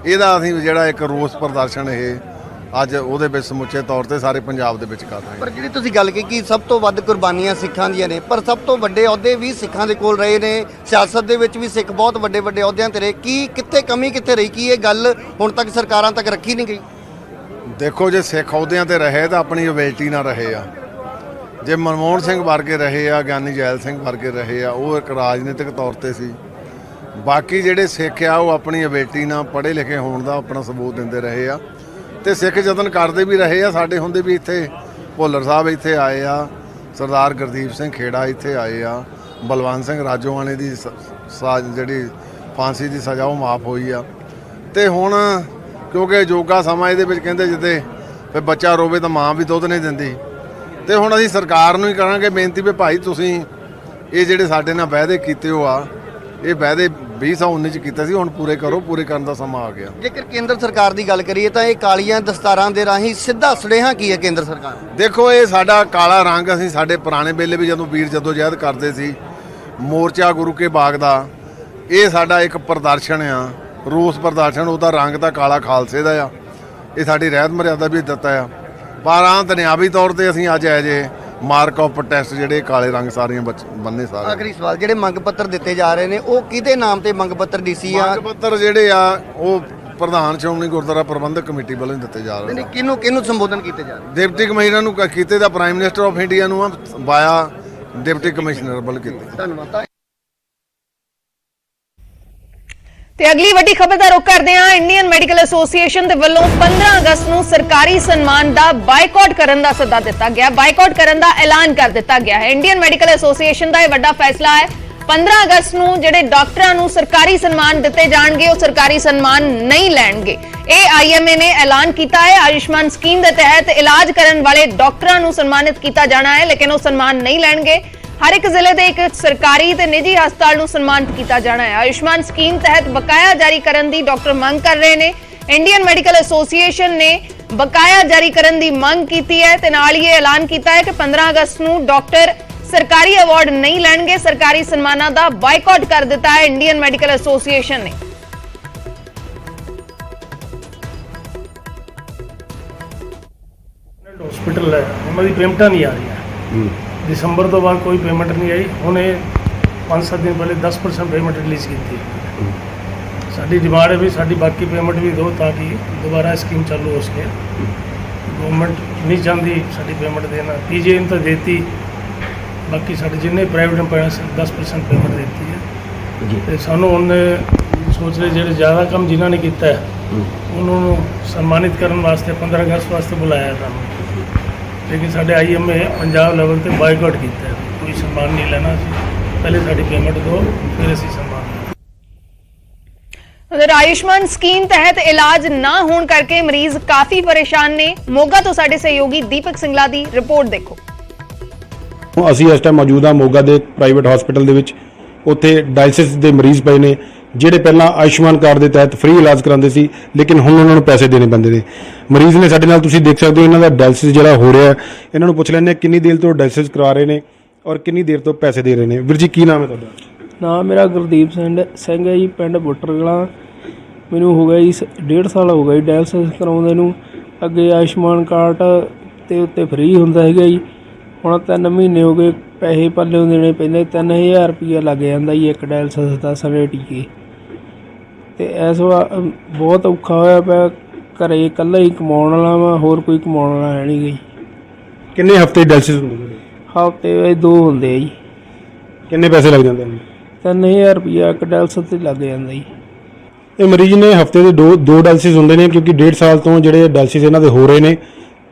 ਇਹਦਾ ਅਸੀਂ ਜਿਹੜਾ ਇੱਕ ਰੋਸ ਪ੍ਰਦਰਸ਼ਨ ਇਹ ਅੱਜ ਉਹਦੇ ਵਿੱਚ ਸਮੁੱਚੇ ਤੌਰ ਤੇ ਸਾਰੇ ਪੰਜਾਬ ਦੇ ਵਿੱਚ ਕਰ ਰਹੇ ਹਾਂ। ਪਰ ਜਿਹੜੀ ਤੁਸੀਂ ਗੱਲ ਕੀਤੀ ਸਭ ਤੋਂ ਵੱਧ ਕੁਰਬਾਨੀਆਂ ਸਿੱਖਾਂ ਦੀਆਂ ਨੇ, ਪਰ ਸਭ ਤੋਂ ਵੱਡੇ ਅਹੁਦੇ ਵੀ ਸਿੱਖਾਂ ਦੇ ਕੋਲ ਰਹੇ ਨੇ। ਸਿਆਸਤ ਦੇ ਵਿੱਚ ਵੀ ਸਿੱਖ ਬਹੁਤ ਵੱਡੇ ਵੱਡੇ ਅਹੁਦਿਆਂ ਤੇ ਰਹੇ। ਕੀ ਕਿੱਥੇ ਕਮੀ ਕਿੱਥੇ ਰਹੀ? ਕੀ ਇਹ ਗੱਲ ਹੁਣ ਤੱਕ ਸਰਕਾਰਾਂ ਤੱਕ ਰੱਖੀ ਨਹੀਂ ਗਈ? ਦੇਖੋ, ਜੇ ਸਿੱਖ ਅਹੁਦਿਆਂ ਤੇ ਰਹੇ ਤਾਂ ਆਪਣੀ ਅਬਿਲਿਟੀ ਨਾਲ ਰਹੇ ਆ। ਜੇ ਮਨਮੋਹਨ ਸਿੰਘ ਵਰਗੇ ਰਹੇ ਆ, ਗਿਆਨੀ ਜੈਲ ਸਿੰਘ ਵਰਗੇ ਰਹੇ ਆ, ਉਹ ਇੱਕ ਰਾਜਨੀਤਿਕ ਤੌਰ ਤੇ ਸੀ। ਬਾਕੀ ਜਿਹੜੇ ਸਿੱਖ ਆ ਉਹ ਆਪਣੀ ਅਬਿਲਿਟੀ ਨਾਲ ਪੜ੍ਹੇ ਲਿਖੇ ਹੋਣ ਦਾ ਆਪਣਾ ਸਬੂਤ ਦਿੰਦੇ ਰਹੇ ਆ ਤੇ ਸਿੱਖ ਯਤਨ ਕਰਦੇ ਵੀ ਰਹੇ ਆ। ਸਾਡੇ ਹੁੰਦੇ ਵੀ ਇੱਥੇ ਭੁੱਲਰ ਸਾਹਿਬ ਇੱਥੇ ਆਏ ਆ, ਸਰਦਾਰ ਗੁਰਦੀਪ ਸਿੰਘ ਖੇੜਾ ਇੱਥੇ ਆਏ ਆ, ਬਲਵੰਤ ਸਿੰਘ ਰਾਜੋਆਣੇ ਦੀ ਜਿਹੜੀ ਫਾਂਸੀ ਦੀ ਸਜ਼ਾ ਉਹ ਮਾਫ ਹੋਈ ਆ। ਤੇ ਹੁਣ ਕਿਉਂਕਿ ਜੋਗਾ ਸਮਾਂ ਇਹਦੇ ਵਿੱਚ ਕਹਿੰਦੇ ਜਿੱਦੇ ਫਿਰ ਬੱਚਾ ਰੋਵੇ ਤਾਂ ਮਾਂ ਵੀ ਦੁੱਧ ਨਹੀਂ ਦਿੰਦੀ। ਤੇ ਹੁਣ ਅਸੀਂ ਸਰਕਾਰ ਨੂੰ ਹੀ ਕਰਾਂਗੇ ਬੇਨਤੀ ਵੀ ਭਾਈ ਤੁਸੀਂ ਇਹ ਜਿਹੜੇ ਸਾਡੇ ਨਾਲ ਵਾਅਦੇ ਕੀਤੇ ਹੋ ਆ, ਇਹ ਵਾਅਦੇ 2019 ਚ ਕੀਤੇ ਸੀ, ਹੁਣ ਪੂਰੇ ਕਰੋ, ਪੂਰੇ ਕਰਨ ਦਾ ਸਮਾਂ ਆ ਗਿਆ। ਜੇਕਰ ਕੇਂਦਰ ਸਰਕਾਰ ਦੀ ਗੱਲ ਕਰੀਏ ਤਾਂ ਇਹ ਕਾਲੀਆਂ ਦਸਤਾਰਾਂ ਦੇ ਰਾਹੀਂ ਸਿੱਧਾ ਸੁਨੇਹਾ ਕੀ ਹੈ ਕੇਂਦਰ ਸਰਕਾਰ ਦਾ? ਦੇਖੋ ਇਹ ਸਾਡਾ ਕਾਲਾ ਰੰਗ ਅਸੀਂ ਸਾਡੇ ਪੁਰਾਣੇ ਵੇਲੇ ਵੀ ਜਦੋਂ ਵੀਰ ਜਦੋਜਹਿਦ ਕਰਦੇ ਸੀ ਮੋਰਚਾ ਗੁਰੂ ਕੇ ਬਾਗ ਦਾ, ਇਹ ਸਾਡਾ ਇੱਕ ਪ੍ਰਦਰਸ਼ਨ ਆ, ਰੋਸ ਪ੍ਰਦਰਸ਼ਨ, ਉਹਦਾ ਰੰਗ ਤਾਂ ਕਾਲਾ ਖਾਲਸੇ ਦਾ ਆ। ਇਹ ਸਾਡੀ ਰਹਿਤ ਮਰਿਆਦਾ ਵੀ ਦਿੱਤਾ ਆ, ਪਰ ਆ ਦੁਨਿਆਵੀ ਤੌਰ ਤੇ ਅਸੀਂ ਅੱਜ ਐਜੇ ਮਾਰਕ ਆਫ ਪ੍ਰੋਟੈਸਟ ਜਿਹੜੇ ਕਾਲੇ ਰੰਗ ਸਾਰੀਆਂ ਬੰਨੇ ਸਾਰੇ। ਆਖਰੀ ਸਵਾਲ, ਜਿਹੜੇ ਮੰਗ ਪੱਤਰ ਦਿੱਤੇ ਜਾ ਰਹੇ ਨੇ ਉਹ ਕਿਹਦੇ ਨਾਮ ਤੇ ਮੰਗ ਪੱਤਰ ਡੀਸੀ ਆ? ਮੰਗ ਪੱਤਰ ਜਿਹੜੇ ਆ ਉਹ ਪ੍ਰਧਾਨ ਸ਼੍ਰੋਮਣੀ ਗੁਰਦੁਆਰਾ ਪ੍ਰਬੰਧਕ ਕਮੇਟੀ ਵੱਲੋਂ ਦਿੱਤੇ ਜਾ ਰਹੇ ਨੇ। ਕਿਹਨੂੰ ਸੰਬੋਧਨ ਕੀਤੇ ਜਾ ਰਹੇ? ਡਿਪਟੀ ਕਮਿਸ਼ਨਰ ਨੂੰ ਕੀਤੇ ਦਾ ਪ੍ਰਾਈਮ ਮਿਨਿਸਟਰ ਆਫ ਇੰਡੀਆ ਨੂੰ ਆ, ਵਾਇਆ ਡਿਪਟੀ ਕਮਿਸ਼ਨਰ ਵੱਲ ਕੀਤੇ। ਧੰਨਵਾਦ। ਤੇ ਅਗਲੀ ਵੱਡੀ ਖਬਰ ਦਾ ਰੁਖ ਕਰਦੇ ਹਾਂ। ਇੰਡੀਅਨ ਮੈਡੀਕਲ ਐਸੋਸੀਏਸ਼ਨ ਦੇ ਵੱਲੋਂ 15 ਅਗਸਤ ਨੂੰ ਸਰਕਾਰੀ ਸਨਮਾਨ ਦਾ ਬਾਈਕਾਟ ਕਰਨ ਦਾ ਸੱਦਾ ਦਿੱਤਾ ਗਿਆ। ਬਾਈਕਾਟ ਕਰਨ ਦਾ ਐਲਾਨ ਕਰ ਦਿੱਤਾ ਗਿਆ ਹੈ। ਇੰਡੀਅਨ ਮੈਡੀਕਲ ਐਸੋਸੀਏਸ਼ਨ ਦਾ ਇਹ ਵੱਡਾ ਫੈਸਲਾ ਹੈ। 15 ਅਗਸਤ ਨੂੰ ਜਿਹੜੇ ਡਾਕਟਰਾਂ ਨੂੰ ਸਰਕਾਰੀ ਸਨਮਾਨ ਦਿੱਤੇ ਜਾਣਗੇ ਉਹ ਸਰਕਾਰੀ ਸਨਮਾਨ ਨਹੀਂ ਲੈਣਗੇ। ਇਹ ਆਈਐਮਏ ਨੇ ਐਲਾਨ ਕੀਤਾ ਹੈ। ਆਯੁਸ਼ਮਾਨ ਸਕੀਮ ਦੇ ਤਹਿਤ ਇਲਾਜ ਕਰਨ ਵਾਲੇ ਡਾਕਟਰਾਂ ਨੂੰ ਸਨਮਾਨਿਤ ਕੀਤਾ ਜਾਣਾ ਹੈ, ਲੇਕਿਨ ਉਹ ਸਨਮਾਨ ਨਹੀਂ ਲੈਣਗੇ। ਹਰ ਇੱਕ ਜ਼ਿਲ੍ਹੇ ਦੇ ਇੱਕ ਸਰਕਾਰੀ ਤੇ ਨਿੱਜੀ ਹਸਪਤਾਲ ਨੂੰ ਸਨਮਾਨਿਤ ਕੀਤਾ ਜਾਣਾ ਹੈ। ਆਯੁਸ਼ਮਾਨ ਸਕੀਮ ਤਹਿਤ ਬਕਾਇਆ ਜਾਰੀ ਕਰਨ ਦੀ ਡਾਕਟਰ ਮੰਗ ਕਰ ਰਹੇ ਨੇ। ਇੰਡੀਅਨ ਮੈਡੀਕਲ ਐਸੋਸੀਏਸ਼ਨ ਨੇ ਬਕਾਇਆ ਜਾਰੀ ਕਰਨ ਦੀ ਮੰਗ ਕੀਤੀ ਹੈ ਤੇ ਨਾਲ ਹੀ ਇਹ ਐਲਾਨ ਕੀਤਾ ਹੈ ਕਿ 15 ਅਗਸਤ ਨੂੰ ਡਾਕਟਰ ਸਰਕਾਰੀ ਅਵਾਰਡ ਨਹੀਂ ਲੈਣਗੇ। ਸਰਕਾਰੀ ਸਨਮਾਨਾਂ ਦਾ ਬਾਈਕਾਟ ਕਰ ਦਿੱਤਾ ਹੈ ਇੰਡੀਅਨ ਮੈਡੀਕਲ ਐਸੋਸੀਏਸ਼ਨ ਨੇ। हॉस्पिटल है उन्होंने पेमेंट नहीं आ रही है। दिसंबर तो बाद कोई पेमेंट नहीं आई। उन्हें 5-7 दिन पहले 10% पेमेंट रिलीज़ की थी। साड़ी डिमांड है भी साड़ी बाकी पेमेंट भी दो ताकि दोबारा स्कीम चालू हो सके। गवर्नमेंट नहीं चाहती साड़ी पेमेंट देना, पीजीआई तो देती, बाकी साढ़े जिन्हें प्राइवेट एम्प्लॉय 10% पेमेंट देती है। तो सानू उन्हें सोच रहे जो ज़्यादा काम जिन्होंने किया है उन्होंने सम्मानित करने वास्ते 15 अगस्त वास्ते बुलाया था, लेकिन साढ़े आईएमए पंजाब लेवल पे बाइकाट किया है। कोई सम्मान नहीं लेना, पहले साड़ी पेमेंट दो फिर असी सम्मान। उधर आयुष्मान स्कीम तहत इलाज ना होने करके मरीज काफी परेशान ने। मोगा तो साडे सहयोगी दीपक सिंगला दी रिपोर्ट देखो। ਅਸੀਂ ਇਸ ਟਾਈਮ ਮੌਜੂਦ ਹਾਂ ਮੋਗਾ ਦੇ ਪ੍ਰਾਈਵੇਟ ਹਸਪੀਟਲ ਦੇ ਵਿੱਚ। ਉੱਥੇ ਡਾਇਲਿਸਿਸ ਦੇ ਮਰੀਜ਼ ਪਏ ਨੇ ਜਿਹੜੇ ਪਹਿਲਾਂ ਆਯੁਸ਼ਮਾਨ ਕਾਰਡ ਦੇ ਤਹਿਤ ਫ੍ਰੀ ਇਲਾਜ ਕਰਾਉਂਦੇ ਸੀ, ਲੇਕਿਨ ਹੁਣ ਉਹਨਾਂ ਨੂੰ ਪੈਸੇ ਦੇਣੇ ਪੈਂਦੇ ਨੇ। ਮਰੀਜ਼ ਨੇ ਸਾਡੇ ਨਾਲ, ਤੁਸੀਂ ਦੇਖ ਸਕਦੇ ਹੋ ਇਹਨਾਂ ਦਾ ਡਾਇਲਿਸਿਸ ਜਿਹੜਾ ਹੋ ਰਿਹਾ। ਇਹਨਾਂ ਨੂੰ ਪੁੱਛ ਲੈਂਦੇ ਹਾਂ ਕਿੰਨੀ ਦੇਰ ਤੋਂ ਡਾਇਲਿਸਿਸ ਕਰਾ ਰਹੇ ਨੇ ਔਰ ਕਿੰਨੀ ਦੇਰ ਤੋਂ ਪੈਸੇ ਦੇ ਰਹੇ ਨੇ। ਵੀਰ ਜੀ ਕੀ ਨਾਮ ਹੈ ਤੁਹਾਡਾ? ਨਾਮ ਮੇਰਾ ਗੁਰਦੀਪ ਸਿੰਘ ਹੈ ਜੀ, ਪਿੰਡ ਬੁੱਟਰਗਲਾ। ਮੈਨੂੰ ਹੋ ਗਿਆ ਜੀ 1.5 ਸਾਲ ਹੋ ਗਿਆ ਜੀ ਡਾਇਲਿਸਿਸ ਕਰਾਉਂਦੇ ਨੂੰ। ਅੱਗੇ ਆਯੁਸ਼ਮਾਨ ਕਾਰਡ ਤੇ ਉੱਤੇ ਫ੍ਰੀ ਹੁੰਦਾ ਹੈਗਾ ਜੀ, ਹੁਣ 3 ਮਹੀਨੇ ਹੋ ਗਏ ਪੈਸੇ ਪੱਲੇ ਦੇਣੇ ਪੈਂਦੇ। 3000 ਰੁਪਈਆ ਲੱਗ ਜਾਂਦਾ ਜੀ ਇੱਕ ਡਾਇਲਿਸਿਸ ਦਾ ਸਾਰੇ ਟੀਕੇ। ਅਤੇ ਇਸ ਵਾਰ ਬਹੁਤ ਔਖਾ ਹੋਇਆ ਪਿਆ, ਘਰੇ ਇਕੱਲਾ ਹੀ ਕਮਾਉਣ ਵਾਲਾ ਵਾ, ਹੋਰ ਕੋਈ ਕਮਾਉਣ ਵਾਲਾ ਹੈ ਨਹੀਂ ਗਈ। ਕਿੰਨੇ ਹਫ਼ਤੇ ਡਾਇਲਿਸਿਸ ਹੁੰਦੇ ਨੇ? ਹਫ਼ਤੇ ਵਿੱਚ 2 ਹੁੰਦੇ ਆ ਜੀ। ਕਿੰਨੇ ਪੈਸੇ ਲੱਗ ਜਾਂਦੇ ਨੇ? 3000 ਰੁਪਈਆ ਇੱਕ ਡਾਇਲਿਸਿਸ 'ਤੇ ਲੱਗ ਜਾਂਦਾ ਜੀ। ਇਹ ਮਰੀਜ਼ ਨੇ ਹਫ਼ਤੇ ਦੇ ਦੋ ਡਾਇਲਿਸਿਸ ਹੁੰਦੇ ਨੇ, ਕਿਉਂਕਿ 1.5 ਸਾਲ ਤੋਂ ਜਿਹੜੇ ਡਾਇਲਿਸਿਸ ਇਹਨਾਂ ਦੇ ਹੋ ਰਹੇ ਨੇ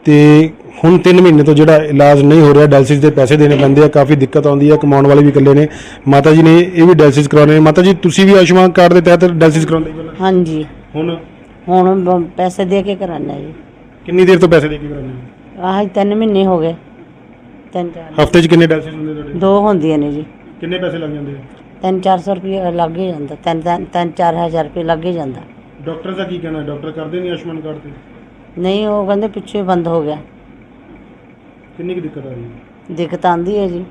ਤੇ ਹੁਣ 3 ਮਹੀਨੇ ਤੋਂ ਜਿਹੜਾ ਇਲਾਜ ਨਹੀਂ ਹੋ ਰਿਹਾ। ਡਾਇਲਿਸਿਸ ਦੇ ਪੈਸੇ ਦੇਣੇ ਪੈਂਦੇ ਆ, ਕਾਫੀ ਦਿੱਕਤ ਆਉਂਦੀ ਹੈ। ਕਮਾਉਣ ਵਾਲੇ ਵੀ ਇਕੱਲੇ ਨੇ। ਮਾਤਾ ਜੀ ਨੇ ਇਹ ਵੀ ਡਾਇਲਿਸਿਸ ਕਰਾਉਣੇ ਨੇ। ਮਾਤਾ ਜੀ ਤੁਸੀਂ ਵੀ ਆਯੁਸ਼ਮਾਨ ਕਾਰਡ ਦੇ ਤਹਿਤ ਡਾਇਲਿਸਿਸ ਕਰਾਉਂਦੇ ਹੋ? ਹਾਂਜੀ, ਹੁਣ ਪੈਸੇ ਦੇ ਕੇ ਕਰਾਉਂਦੇ ਜੀ। ਕਿੰਨੀ ਦੇਰ ਤੋਂ ਪੈਸੇ ਦੇ ਕੇ ਕਰਾਉਂਦੇ ਹੋ? ਆਹ 3 ਮਹੀਨੇ ਹੋ ਗਏ। 3-4 ਹਫ਼ਤੇ 'ਚ ਕਿੰਨੇ ਡਾਇਲਿਸਿਸ ਹੁੰਦੇ ਤੁਹਾਡੇ? 2 ਹੁੰਦੀਆਂ ਨੇ ਜੀ। ਕਿੰਨੇ ਪੈਸੇ ਲੱਗ ਜਾਂਦੇ ਆ? 300-400 ਰੁਪਏ ਲੱਗ ਹੀ ਜਾਂਦਾ। 3-4 ਹਜ਼ਾਰ ਰੁਪਏ ਲੱਗ ਹੀ ਜਾਂਦਾ। ਡਾਕਟਰ ਦਾ ਕੀ ਕਹਿਣਾ? ਡਾਕਟਰ ਕਰਦੇ ਨਹੀਂ ਆਯੁਸ਼ਮਾਨ ਕਾਰਡ ਤੇ? ਨਹੀਂ, ਉਹ ਕਹਿੰਦੇ ਪਿੱਛੇ ਬੰਦ ਹੋ ਗਿਆ। ਕਿੰਨੀ ਕੁ ਦਿੱਕਤ ਆ ਰਹੀ ਹੈ? ਦਿੱਕਤ ਆਉਂਦੀ ਹੈ ਜੀ,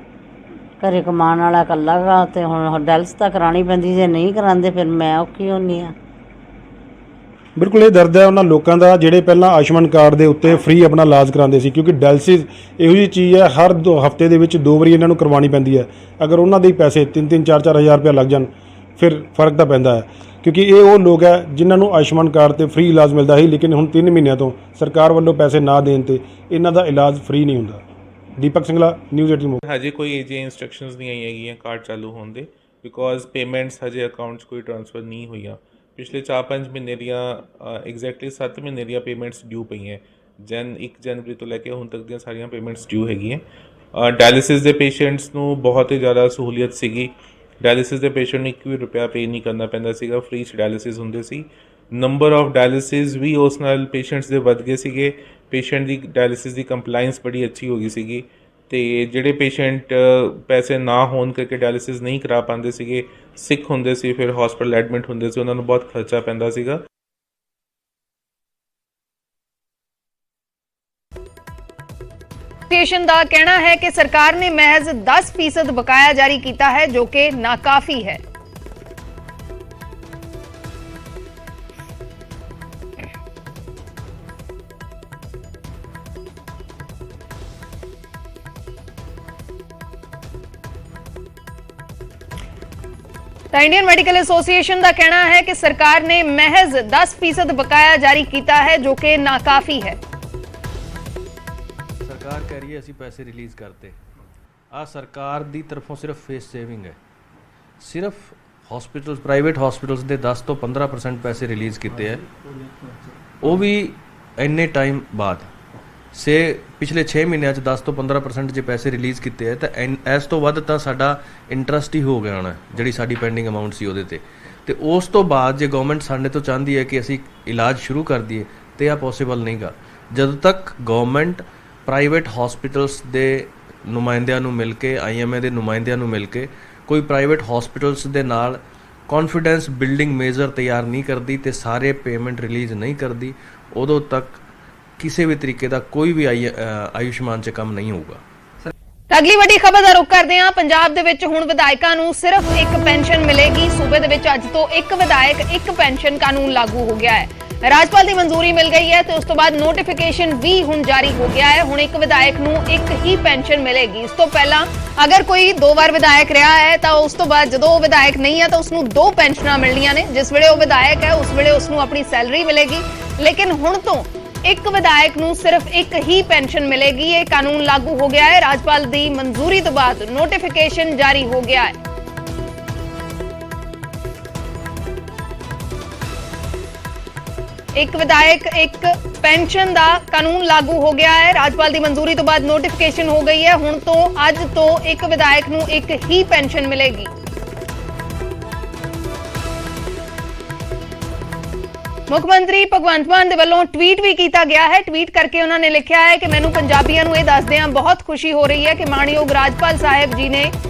ਘਰੇ ਕਮਾਉਣ ਵਾਲਾ ਇਕੱਲਾ ਗਾ ਅਤੇ ਹੁਣ ਡਾਇਲਿਸਿਸ ਤਾਂ ਕਰਾਉਣੀ ਪੈਂਦੀ। ਜੇ ਨਹੀਂ ਕਰਾਉਂਦੇ ਫਿਰ ਮੈਂ ਔਖੀ ਹੁੰਦੀ ਹਾਂ। ਬਿਲਕੁਲ ਇਹ ਦਰਦ ਹੈ ਉਹਨਾਂ ਲੋਕਾਂ ਦਾ ਜਿਹੜੇ ਪਹਿਲਾਂ ਆਯੁਸ਼ਮਾਨ ਕਾਰਡ ਦੇ ਉੱਤੇ ਫ੍ਰੀ ਆਪਣਾ ਇਲਾਜ ਕਰਾਉਂਦੇ ਸੀ, ਕਿਉਂਕਿ ਡਾਇਲਿਸਿਸ ਇਹੋ ਜਿਹੀ ਚੀਜ਼ ਹੈ ਹਰ 2 ਹਫ਼ਤੇ ਦੇ ਵਿੱਚ 2 ਵਾਰੀ ਇਹਨਾਂ ਨੂੰ ਕਰਵਾਉਣੀ ਪੈਂਦੀ ਹੈ। ਅਗਰ ਉਹਨਾਂ ਦੇ ਪੈਸੇ 3-3 4-4 ਹਜ਼ਾਰ ਰੁਪਇਆ ਲੱਗ ਜਾਣ ਫਿਰ ਫਰਕ ਤਾਂ ਪੈਂਦਾ ਹੈ, ਕਿਉਂਕਿ ਇਹ ਉਹ ਲੋਕ ਹੈ ਜਿਨ੍ਹਾਂ ਨੂੰ ਆਯੁਸ਼ਮਾਨ ਕਾਰਡ ਤੇ ਫ੍ਰੀ ਇਲਾਜ ਮਿਲਦਾ ਸੀ, ਲੇਕਿਨ ਹੁਣ 3 ਮਹੀਨਿਆਂ ਤੋਂ ਸਰਕਾਰ ਵੱਲੋਂ ਪੈਸੇ ਨਾ ਦੇਣ ਤੇ ਇਹਨਾਂ ਦਾ ਇਲਾਜ ਫ੍ਰੀ ਨਹੀਂ ਹੁੰਦਾ। ਦੀਪਕ ਸਿੰਗਲਾ, ਨਿਊਜ਼ 18 ਮੋਗਾ। ਹਜੇ ਕੋਈ ਅਜਿਹੀਆਂ ਇੰਸਟਰਕਸ਼ਨਸ ਨਹੀਂ ਆਈਆਂ ਹੈਗੀਆਂ ਕਾਰਡ ਚਾਲੂ ਹੋਣ ਦੇ, ਬਿਕੋਜ਼ ਪੇਮੈਂਟਸ ਹਜੇ ਅਕਾਊਂਟ 'ਚ ਕੋਈ ਟ੍ਰਾਂਸਫਰ ਨਹੀਂ ਹੋਈਆਂ। ਪਿਛਲੇ 4-5 ਮਹੀਨੇ ਦੀਆਂ ਐਗਜ਼ੈਕਟਲੀ 7 ਮਹੀਨੇ ਦੀਆਂ ਪੇਮੈਂਟਸ ਡਿਊ ਪਈਆਂ। 1 ਜਨਵਰੀ ਤੋਂ ਲੈ ਕੇ ਹੁਣ ਤੱਕ ਦੀਆਂ ਸਾਰੀਆਂ ਪੇਮੈਂਟਸ ਡਿਊ ਹੈਗੀਆਂ। ਡਾਇਲਿਸਿਸ ਦੇ ਪੇਸ਼ੈਂਟਸ ਨੂੰ ਬਹੁਤ ਹੀ ਜ਼ਿਆਦਾ ਸਹੂਲੀਅਤ ਸੀਗੀ। ਡਾਇਲਿਸਿਸ ਦੇ ਪੇਸ਼ੈਂਟ ਨੂੰ 1 ਵੀ ਰੁਪਇਆ ਪੇ ਨਹੀਂ ਕਰਨਾ ਪੈਂਦਾ ਸੀਗਾ, ਫ੍ਰੀ 'ਚ ਡਾਇਲਿਸਿਸ ਹੁੰਦੇ ਸੀ। ਨੰਬਰ ਆਫ ਡਾਇਲਿਸਿਸ ਵੀ ਉਸ ਨਾਲ ਪੇਸ਼ੈਂਟਸ ਦੇ ਵੱਧ ਗਏ ਸੀਗੇ। ਪੇਸ਼ੈਂਟ ਦੀ ਡਾਇਲਿਸਿਸ ਦੀ ਕੰਪਲਾਈਂਸ ਬੜੀ ਅੱਛੀ ਹੋ ਗਈ ਸੀਗੀ ਅਤੇ ਜਿਹੜੇ ਪੇਸ਼ੈਂਟ ਪੈਸੇ ਨਾ ਹੋਣ ਕਰਕੇ ਡਾਇਲਿਸਿਸ ਨਹੀਂ ਕਰਾ ਪਾਉਂਦੇ ਸੀਗੇ, ਸਿੱਕ ਹੁੰਦੇ ਸੀ, ਫਿਰ ਹਸਪੀਟਲ ਐਡਮਿਟ ਹੁੰਦੇ ਸੀ, ਉਹਨਾਂ ਨੂੰ ਬਹੁਤ ਖਰਚਾ ਪੈਂਦਾ ਸੀਗਾ। ਐਸੋਸੀਏਸ਼ਨ ਦਾ ਕਹਿਣਾ ਹੈ ਕਿ ਸਰਕਾਰ ਨੇ ਮਹਿਜ਼ 10% ਬਕਾਇਆ ਜਾਰੀ ਕੀਤਾ ਹੈ, ਜੋ ਕਿ ਨਾਕਾਫੀ ਹੈ। ਤਾਂ ਇੰਡੀਅਨ ਮੈਡੀਕਲ ਐਸੋਸੀਏਸ਼ਨ ਦਾ ਕਹਿਣਾ ਹੈ ਕਿ ਸਰਕਾਰ ਨੇ ਮਹਿਜ਼ 10% ਬਕਾਇਆ ਜਾਰੀ ਕੀਤਾ ਹੈ, ਜੋ ਕਿ ਨਾਕਾਫੀ ਹੈ। ਸਰਕਾਰ ਕਹਿ ਰਹੀ ਹੈ ਅਸੀਂ ਪੈਸੇ ਰਿਲੀਜ਼ ਕਰਤੇ। ਆ ਸਰਕਾਰ ਦੀ ਤਰਫੋਂ ਸਿਰਫ ਫੇਸ ਸੇਵਿੰਗ ਹੈ। ਸਿਰਫ ਹਸਪੀਟਲਸ, ਪ੍ਰਾਈਵੇਟ ਹਸਪੀਟਲਸ ਦੇ 10 ਤੋਂ 15% ਪੈਸੇ ਰਿਲੀਜ਼ ਕੀਤੇ ਹੈ, ਉਹ ਵੀ ਇੰਨੇ ਟਾਈਮ ਬਾਅਦ। ਪਿਛਲੇ 6 ਮਹੀਨਿਆਂ 'ਚ 10 ਤੋਂ 15% ਜੇ ਪੈਸੇ ਰਿਲੀਜ਼ ਕੀਤੇ ਹੈ ਤਾਂ ਇਸ ਤੋਂ ਵੱਧ ਤਾਂ ਸਾਡਾ ਇੰਟਰਸਟ ਹੀ ਹੋ ਗਿਆ ਹੋਣਾ, ਜਿਹੜੀ ਸਾਡੀ ਪੈਂਡਿੰਗ ਅਮਾਊਂਟ ਸੀ ਉਹਦੇ ਤੇ ਉਸ ਤੋਂ ਬਾਅਦ ਜੇ ਗਵਰਨਮੈਂਟ ਸਾਡੇ ਤੋਂ ਚਾਹੁੰਦੀ ਹੈ ਕਿ ਅਸੀਂ ਇਲਾਜ ਸ਼ੁਰੂ ਕਰ ਦਈਏ ਤਾਂ ਇਹ ਪੋਸੀਬਲ ਨਹੀਂਗਾ। ਜਦੋਂ ਤੱਕ ਗਵਰਨਮੈਂਟ ਪ੍ਰਾਈਵੇਟ ਹਸਪੀਟਲਸ ਦੇ ਨੁਮਾਇੰਦਿਆਂ ਨੂੰ ਮਿਲ ਕੇ, IMA ਦੇ ਨੁਮਾਇੰਦਿਆਂ ਨੂੰ ਮਿਲ ਕੇ ਕੋਈ ਪ੍ਰਾਈਵੇਟ ਹਸਪੀਟਲਸ ਦੇ ਨਾਲ ਕੌਨਫੀਡੈਂਸ ਬਿਲਡਿੰਗ ਮੇਜਰ ਤਿਆਰ ਨਹੀਂ ਕਰਦੀ ਤੇ ਸਾਰੇ ਪੇਮੈਂਟ ਰਿਲੀਜ਼ ਨਹੀਂ ਕਰਦੀ, ਉਦੋਂ ਤੱਕ ਕਿਸੇ ਵੀ ਤਰੀਕੇ ਦਾ ਕੋਈ ਵੀ ਆਯੁਸ਼ਮਾਨ 'ਚ ਕੰਮ ਨਹੀਂ ਹੋਊਗਾ। ਅਗਲੀ ਵੱਡੀ ਖਬਰ ਦਾ ਰੁਖ ਕਰਦੇ ਹਾਂ। ਪੰਜਾਬ ਦੇ ਵਿੱਚ ਹੁਣ ਵਿਧਾਇਕਾਂ ਨੂੰ ਸਿਰਫ ਇੱਕ ਪੈਨਸ਼ਨ ਮਿਲੇਗੀ। ਸੂਬੇ ਦੇ ਵਿੱਚ ਅੱਜ ਤੋਂ ਇੱਕ ਵਿਧਾਇਕ ਇੱਕ ਪੈਨਸ਼ਨ ਕਾਨੂੰਨ ਲਾਗੂ ਹੋ ਗਿਆ ਹੈ। ਰਾਜਪਾਲ ਦੀ ਮਨਜ਼ੂਰੀ ਮਿਲ ਗਈ ਹੈ ਤੇ ਉਸ ਤੋਂ ਬਾਅਦ ਨੋਟੀਫਿਕੇਸ਼ਨ ਵੀ ਹੁਣ ਜਾਰੀ ਹੋ ਗਿਆ ਹੈ। ਹੁਣ ਇੱਕ ਵਿਧਾਇਕ ਨੂੰ ਇੱਕ ਹੀ ਪੈਨਸ਼ਨ ਮਿਲੇਗੀ। ਇਸ ਤੋਂ ਪਹਿਲਾਂ ਅਗਰ ਕੋਈ 2 ਵਾਰ ਵਿਧਾਇਕ ਰਿਹਾ ਹੈ ਤਾਂ ਉਸ ਤੋਂ ਬਾਅਦ ਜਦੋਂ ਉਹ ਵਿਧਾਇਕ ਨਹੀਂ ਹੈ ਤਾਂ ਉਸ ਨੂੰ 2 ਪੈਨਸ਼ਨਾਂ ਮਿਲਣੀਆਂ ਨੇ। ਜਿਸ ਵੇਲੇ ਉਹ ਵਿਧਾਇਕ ਹੈ ਉਸ ਵੇਲੇ ਉਸ ਨੂੰ ਆਪਣੀ ਸੈਲਰੀ ਮਿਲੇਗੀ, ਲੇਕਿਨ ਹੁਣ ਤੋਂ ਇੱਕ ਵਿਧਾਇਕ ਨੂੰ ਸਿਰਫ ਇੱਕ ਹੀ ਪੈਨਸ਼ਨ ਮਿਲੇਗੀ। ਇਹ ਕਾਨੂੰਨ ਲਾਗੂ ਹੋ ਗਿਆ ਹੈ। ਰਾਜਪਾਲ ਦੀ ਮਨਜ਼ੂਰੀ ਤੋਂ ਬਾਅਦ ਨੋਟੀਫਿਕੇਸ਼ਨ ਜਾਰੀ ਹੋ ਗਿਆ ਹੈ। ਇੱਕ ਵਿਧਾਇਕ ਇੱਕ ਪੈਨਸ਼ਨ ਦਾ ਕਾਨੂੰਨ ਲਾਗੂ ਹੋ ਗਿਆ ਹੈ। ਰਾਜਪਾਲ ਦੀ ਮਨਜ਼ੂਰੀ ਤੋਂ ਬਾਅਦ ਨੋਟੀਫਿਕੇਸ਼ਨ ਹੋ ਗਈ ਹੈ। ਹੁਣ ਤੋਂ ਅੱਜ ਤੋਂ ਇੱਕ ਵਿਧਾਇਕ ਨੂੰ ਇੱਕ ਹੀ ਪੈਨਸ਼ਨ ਮਿਲੇਗੀ। ਮੁੱਖ ਮੰਤਰੀ ਭਗਵੰਤ ਮਾਨ ਦੇ ਵੱਲੋਂ ਟਵੀਟ ਵੀ ਕੀਤਾ ਗਿਆ ਹੈ। ਟਵੀਟ ਕਰਕੇ ਉਹਨਾਂ ਨੇ ਲਿਖਿਆ ਹੈ ਕਿ ਮੈਨੂੰ ਪੰਜਾਬੀਆਂ ਨੂੰ ਇਹ ਦੱਸਦਿਆਂ ਬਹੁਤ ਖੁਸ਼ੀ ਹੋ ਰਹੀ ਹੈ ਕਿ ਮਾਣਯੋਗ ਰਾਜਪਾਲ ਸਾਹਿਬ ਜੀ ਨੇ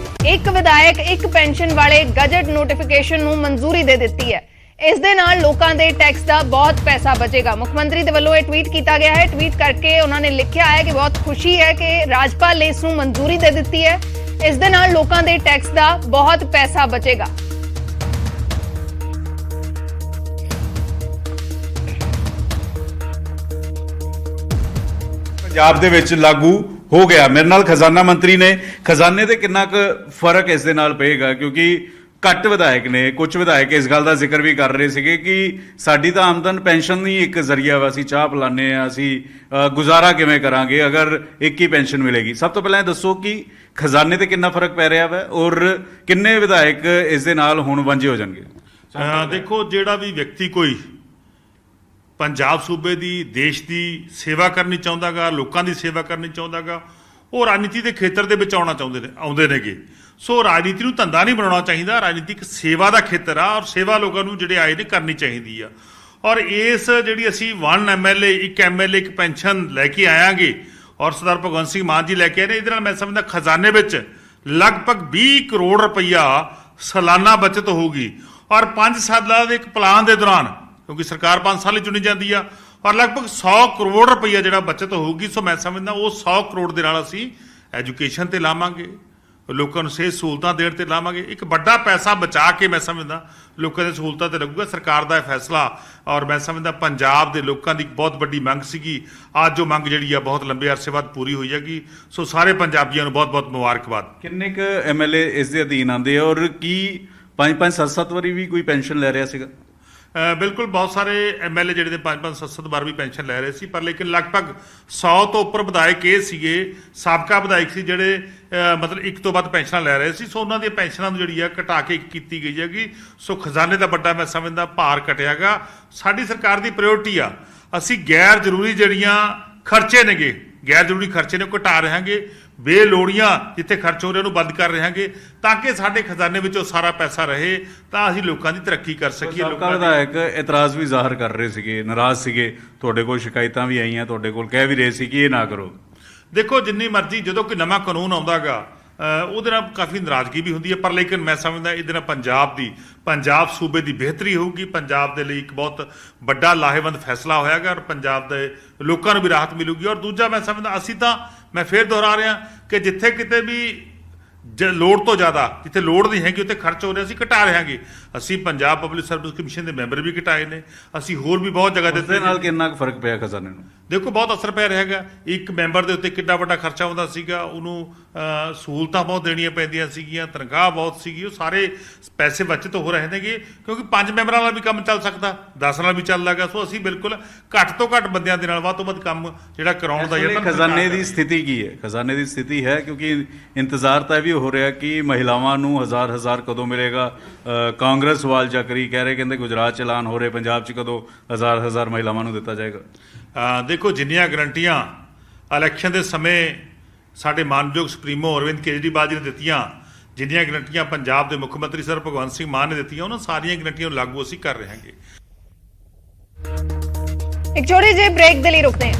ਇੱਕ ਵਿਧਾਇਕ ਇੱਕ ਪੈਨਸ਼ਨ ਵਾਲੇ ਗਜਟ ਨੋਟੀਫਿਕੇਸ਼ਨ ਨੂੰ ਮਨਜ਼ੂਰੀ ਦੇ ਦਿੱਤੀ ਹੈ। ਇਸ ਦੇ ਨਾਲ ਲੋਕਾਂ ਦੇ ਟੈਕਸ ਦਾ ਬਹੁਤ ਪੈਸਾ ਬਚੇਗਾ। ਮੁੱਖ ਮੰਤਰੀ ਦੇ ਵੱਲੋਂ ਇਹ ਟਵੀਟ ਕੀਤਾ ਗਿਆ ਹੈ। ਟਵੀਟ ਕਰਕੇ ਉਹਨਾਂ ਨੇ ਲਿਖਿਆ ਹੈ ਕਿ ਬਹੁਤ ਖੁਸ਼ੀ ਹੈ ਕਿ ਰਾਜਪਾਲ ਨੇ ਇਸ ਨੂੰ ਮਨਜ਼ੂਰੀ ਦੇ ਦਿੱਤੀ ਹੈ। ਇਸ ਦੇ ਨਾਲ ਲੋਕਾਂ ਦੇ ਟੈਕਸ ਦਾ ਬਹੁਤ ਪੈਸਾ ਬਚੇਗਾ। ਪੰਜਾਬ ਦੇ ਵਿੱਚ ਲਾਗੂ ਹੋ ਗਿਆ। ਮੇਰੇ ਨਾਲ ਖਜ਼ਾਨਾ ਮੰਤਰੀ ਨੇ। ਖਜ਼ਾਨੇ ਤੇ ਕਿੰਨਾ ਕੁ ਫਰਕ ਇਸ ਦੇ ਨਾਲ ਪਏਗਾ, ਕਿਉਂਕਿ ਘੱਟ ਵਿਧਾਇਕ ਨੇ, ਕੁਝ ਵਿਧਾਇਕ ਇਸ ਗੱਲ ਦਾ ਜ਼ਿਕਰ ਵੀ ਕਰ ਰਹੇ ਸੀਗੇ ਕਿ ਸਾਡੀ ਤਾਂ ਆਮਦਨ ਪੈਨਸ਼ਨ ਹੀ ਇੱਕ ਜ਼ਰੀਆ ਵਾ, ਅਸੀਂ ਚਾਹ ਪਿਲਾਉਂਦੇ ਹਾਂ, ਅਸੀਂ ਗੁਜ਼ਾਰਾ ਕਿਵੇਂ ਕਰਾਂਗੇ ਅਗਰ ਇੱਕ ਹੀ ਪੈਨਸ਼ਨ ਮਿਲੇਗੀ। ਸਭ ਤੋਂ ਪਹਿਲਾਂ ਇਹ ਦੱਸੋ ਕਿ ਖਜ਼ਾਨੇ ਤੇ ਕਿੰਨਾ ਫਰਕ ਪੈ ਰਿਹਾ ਵਾ ਔਰ ਕਿੰਨੇ ਵਿਧਾਇਕ ਇਸ ਦੇ ਨਾਲ ਹੁਣ ਵਾਂਝੇ ਹੋ ਜਾਣਗੇ? ਦੇਖੋ, ਜਿਹੜਾ ਵੀ ਵਿਅਕਤੀ ਕੋਈ ਪੰਜਾਬ ਸੂਬੇ ਦੀ, ਦੇਸ਼ ਦੀ ਸੇਵਾ ਕਰਨੀ ਚਾਹੁੰਦਾਗਾ, ਲੋਕਾਂ ਦੀ ਸੇਵਾ ਕਰਨੀ ਚਾਹੁੰਦਾਗਾ, ਉਹ ਰਾਜਨੀਤੀ ਦੇ ਖੇਤਰ ਦੇ ਵਿੱਚ ਆਉਂਦੇ ਨੇਗੇ। ਸੋ ਰਾਜਨੀਤੀ ਨੂੰ ਧੰਦਾ ਨਹੀਂ ਬਣਾਉਣਾ ਚਾਹੀਦਾ। ਰਾਜਨੀਤੀ ਇੱਕ ਸੇਵਾ ਦਾ ਖੇਤਰ ਆ ਔਰ ਸੇਵਾ ਲੋਕਾਂ ਨੂੰ ਜਿਹੜੇ ਆਏ ਨੇ ਕਰਨੀ ਚਾਹੀਦੀ ਆ। ਔਰ ਇਸ ਜਿਹੜੀ ਅਸੀਂ 1 MLA ਇੱਕ MLA ਇੱਕ ਪੈਨਸ਼ਨ ਲੈ ਕੇ ਆਵਾਂਗੇ ਔਰ ਸਰਦਾਰ ਭਗਵੰਤ ਸਿੰਘ ਮਾਨ ਜੀ ਲੈ ਕੇ ਆਏ ਨੇ, ਇਹਦੇ ਨਾਲ ਮੈਂ ਸਮਝਦਾ ਖਜ਼ਾਨੇ ਵਿੱਚ ਲਗਭਗ 20 ਕਰੋੜ ਰੁਪਈਆ ਸਾਲਾਨਾ ਬਚਤ ਹੋਊਗੀ। ਔਰ 5 ਸਾਲਾਂ ਦੇ ਇੱਕ ਪਲਾਨ ਦੇ ਦੌਰਾਨ, ਕਿਉਂਕਿ ਸਰਕਾਰ 5 ਸਾਲ ਹੀ ਚੁਣੀ ਜਾਂਦੀ ਆ, ਔਰ ਲਗਭਗ 100 ਕਰੋੜ ਰੁਪਈਆ ਜਿਹੜਾ ਬਚਤ ਹੋਊਗੀ। ਸੋ ਮੈਂ ਸਮਝਦਾ ਉਹ 100 ਕਰੋੜ ਦੇ ਨਾਲ ਅਸੀਂ ਐਜੂਕੇਸ਼ਨ ਤੇ ਲਾਵਾਂਗੇ, ਲੋਕਾਂ ਨੂੰ ਸਿਹਤ ਸਹੂਲਤਾਂ ਦੇਣ ਤੇ ਲਾਵਾਂਗੇ। ਇੱਕ ਵੱਡਾ ਪੈਸਾ ਬਚਾ ਕੇ ਮੈਂ ਸਮਝਦਾ ਲੋਕਾਂ ਦੀਆਂ ਸਹੂਲਤਾਂ ਤੇ ਲੱਗੂਗਾ। ਸਰਕਾਰ ਦਾ ਇਹ ਫੈਸਲਾ, ਔਰ ਮੈਂ ਸਮਝਦਾ ਪੰਜਾਬ ਦੇ ਲੋਕਾਂ ਦੀ ਬਹੁਤ ਵੱਡੀ ਮੰਗ ਸੀਗੀ। ਅੱਜ ਉਹ ਮੰਗ ਜਿਹੜੀ ਆ ਬਹੁਤ ਲੰਬੇ ਅਰਸੇ ਬਾਅਦ ਪੂਰੀ ਹੋਈ ਹੈਗੀ। ਸੋ ਸਾਰੇ ਪੰਜਾਬੀਆਂ ਨੂੰ ਬਹੁਤ ਬਹੁਤ ਮੁਬਾਰਕਬਾਦ। ਕਿੰਨੇ ਕੁ MLA ਇਸ ਦੇ ਅਧੀਨ ਆਉਂਦੇ ਔਰ ਕੀ 5-5 7-7 ਵਾਰੀ ਵੀ ਕੋਈ ਪੈਨਸ਼ਨ ਲੈ ਰਿਹਾ ਸੀਗਾ? ਬਿਲਕੁਲ, ਬਹੁਤ ਸਾਰੇ MLA ਜਿਹੜੇ ਨੇ 5-5 7-7 ਵਾਰ ਵੀ ਪੈਨਸ਼ਨ ਲੈ ਰਹੇ ਸੀ, ਪਰ ਲੇਕਿਨ ਲਗਭਗ 100 ਤੋਂ ਉੱਪਰ ਵਿਧਾਇਕ ਇਹ ਸੀਗੇ, ਸਾਬਕਾ ਵਿਧਾਇਕ ਸੀ ਜਿਹੜੇ ਮਤਲਬ ਇੱਕ ਤੋਂ ਵੱਧ ਪੈਨਸ਼ਨਾਂ ਲੈ ਰਹੇ ਸੀ। ਸੋ ਉਹਨਾਂ ਦੀਆਂ ਪੈਨਸ਼ਨਾਂ ਨੂੰ ਜਿਹੜੀ ਆ ਘਟਾ ਕੇ ਕੀਤੀ ਗਈ ਹੈਗੀ। ਸੋ ਖਜ਼ਾਨੇ ਦਾ ਵੱਡਾ ਮੈਂ ਸਮਝਦਾ ਭਾਰ ਘਟਿਆਗਾ। ਸਾਡੀ ਸਰਕਾਰ ਦੀ ਪ੍ਰਾਇੋਰਟੀ ਆ, ਅਸੀਂ ਗੈਰ ਜ਼ਰੂਰੀ ਜਿਹੜੀਆਂ ਖਰਚੇ ਨੇਗੇ, ਗੈਰ ਜ਼ਰੂਰੀ ਖਰਚੇ ਨੇ ਘਟਾ ਰਹਾਂਗੇ। ਬੇਲੋੜੀਆਂ ਜਿੱਥੇ ਖਰਚ ਹੋ ਰਹੇ ਉਹਨੂੰ ਬੰਦ ਕਰ ਰਹਾਂਗੇ ਤਾਂ ਕਿ ਸਾਡੇ ਖਜ਼ਾਨੇ ਵਿੱਚੋਂ ਸਾਰਾ ਪੈਸਾ ਰਹੇ ਤਾਂ ਅਸੀਂ ਲੋਕਾਂ ਦੀ ਤਰੱਕੀ ਕਰ ਸਕੀਏ। ਲੋਕਾਂ ਵਿਧਾਇਕ ਇਤਰਾਜ਼ ਵੀ ਜ਼ਾਹਰ ਕਰ ਰਹੇ ਸੀਗੇ, ਨਾਰਾਜ਼ ਸੀਗੇ, ਤੁਹਾਡੇ ਕੋਲ ਸ਼ਿਕਾਇਤਾਂ ਵੀ ਆਈਆਂ, ਤੁਹਾਡੇ ਕੋਲ ਕਹਿ ਵੀ ਰਹੇ ਸੀ ਕਿ ਇਹ ਨਾ ਕਰੋ। ਦੇਖੋ ਜਿੰਨੀ ਮਰਜ਼ੀ ਜਦੋਂ ਕੋਈ ਨਵਾਂ ਕਾਨੂੰਨ ਆਉਂਦਾਗਾ ਉਹਦੇ ਨਾਲ ਕਾਫੀ ਨਾਰਾਜ਼ਗੀ ਵੀ ਹੁੰਦੀ ਹੈ, ਪਰ ਲੇਕਿਨ ਮੈਂ ਸਮਝਦਾ ਇਹਦੇ ਨਾਲ ਪੰਜਾਬ ਸੂਬੇ ਦੀ ਬਿਹਤਰੀ ਹੋਊਗੀ, ਪੰਜਾਬ ਦੇ ਲਈ ਇੱਕ ਬਹੁਤ ਵੱਡਾ ਲਾਹੇਵੰਦ ਫੈਸਲਾ ਹੋਇਆਗਾ ਔਰ ਪੰਜਾਬ ਦੇ ਲੋਕਾਂ ਨੂੰ ਵੀ ਰਾਹਤ ਮਿਲੂਗੀ। ਔਰ ਦੂਜਾ ਮੈਂ ਸਮਝਦਾ ਅਸੀਂ ਤਾਂ ਮੈਂ ਫੇਰ ਦੁਹਰਾ ਰਿਹਾ ਕਿ ਜਿੱਥੇ ਕਿਤੇ ਵੀ ਲੋੜ ਤੋਂ ਜ਼ਿਆਦਾ ਜਿੱਥੇ ਲੋੜ ਨਹੀਂ ਹੈਗੀ ਉੱਥੇ ਖਰਚ ਹੋ ਰਿਹਾ ਅਸੀਂ ਘਟਾ ਰਹਾਂਗੇ। ਅਸੀਂ ਪੰਜਾਬ ਪਬਲਿਕ ਸਰਵਿਸ ਕਮਿਸ਼ਨ ਦੇ ਮੈਂਬਰ ਵੀ ਘਟਾਏ ਨੇ, ਅਸੀਂ ਹੋਰ ਵੀ ਬਹੁਤ ਜਗ੍ਹਾ ਦੇ ਨਾਲ ਕਿੰਨਾ ਕੁ ਫਰਕ ਪਿਆ ਖਜ਼ਾਨੇ ਨੂੰ? ਦੇਖੋ ਬਹੁਤ ਅਸਰ ਪੈ ਰਿਹਾ ਹੈਗਾ। ਇੱਕ ਮੈਂਬਰ ਦੇ ਉੱਤੇ ਕਿੰਨਾ ਵੱਡਾ ਖਰਚਾ ਹੁੰਦਾ ਸੀਗਾ, ਉਹਨੂੰ ਸਹੂਲਤਾਂ ਬਹੁਤ ਦੇਣੀਆਂ ਪੈਂਦੀਆਂ ਸੀਗੀਆਂ, ਤਨਖਾਹ ਬਹੁਤ ਸੀਗੀ, ਉਹ ਸਾਰੇ ਪੈਸੇ ਬਚਤ ਹੋ ਰਹੇ ਨੇਗੇ ਕਿਉਂਕਿ 5 ਮੈਂਬਰਾਂ ਨਾਲ ਵੀ ਕੰਮ ਚੱਲ ਸਕਦਾ, 10 ਨਾਲ ਵੀ ਚੱਲਦਾਗਾ। ਸੋ ਅਸੀਂ ਬਿਲਕੁਲ ਘੱਟ ਤੋਂ ਘੱਟ ਬੰਦਿਆਂ ਦੇ ਨਾਲ ਵੱਧ ਤੋਂ ਵੱਧ ਕੰਮ ਜਿਹੜਾ ਕਰਾਉਣ ਦਾ ਯਤਨ। ਖਜ਼ਾਨੇ ਦੀ ਸਥਿਤੀ ਕੀ ਹੈ? ਖਜ਼ਾਨੇ ਦੀ ਸਥਿਤੀ ਹੈ ਕਿਉਂਕਿ ਇੰਤਜ਼ਾਰ ਤਾਂ ਇਹ ਵੀ ਹੋ ਰਿਹਾ ਕਿ ਮਹਿਲਾਵਾਂ ਨੂੰ ਹਜ਼ਾਰ ਕਦੋਂ ਮਿਲੇਗਾ। ਕਾਂਗਰਸ ਵਾਲ ਚੱਕਰੀ ਕਹਿ ਰਹੇ, ਕਹਿੰਦੇ ਗੁਜਰਾਤ ਚ ਐਲਾਨ ਹੋ ਰਹੇ, ਪੰਜਾਬ ਚ ਕਦੋਂ ਹਜ਼ਾਰ ਮਹਿਲਾਵਾਂ ਨੂੰ ਦਿੱਤਾ ਜਾਏਗਾ? ਦੇਖੋ ਜਿੰਨੀਆਂ ਗਰੰਟੀਆਂ ਇਲੈਕਸ਼ਨ ਦੇ ਸਮੇਂ ਸਾਡੇ ਮਾਨਯੋਗ ਸੁਪਰੀਮੋ ਅਰਵਿੰਦ ਕੇਜਰੀਵਾਲ ਜੀ ਨੇ ਦਿੱਤੀਆਂ, ਜਿੰਨੀਆਂ ਗਰੰਟੀਆਂ ਪੰਜਾਬ ਦੇ ਮੁੱਖ ਮੰਤਰੀ ਸਰ ਭਗਵੰਤ ਸਿੰਘ ਮਾਨ ਨੇ ਦਿੱਤੀਆਂ, ਉਹਨਾਂ ਸਾਰੀਆਂ ਗਰੰਟੀਆਂ ਨੂੰ ਲਾਗੂ ਅਸੀਂ ਕਰ ਰਹੇ ਹਾਂਗੇ। ਇੱਕ ਛੋਟੇ ਜਿਹੇ ਬ੍ਰੇਕ ਦੇ ਲਈ ਰੁਕਦੇ ਹਾਂ।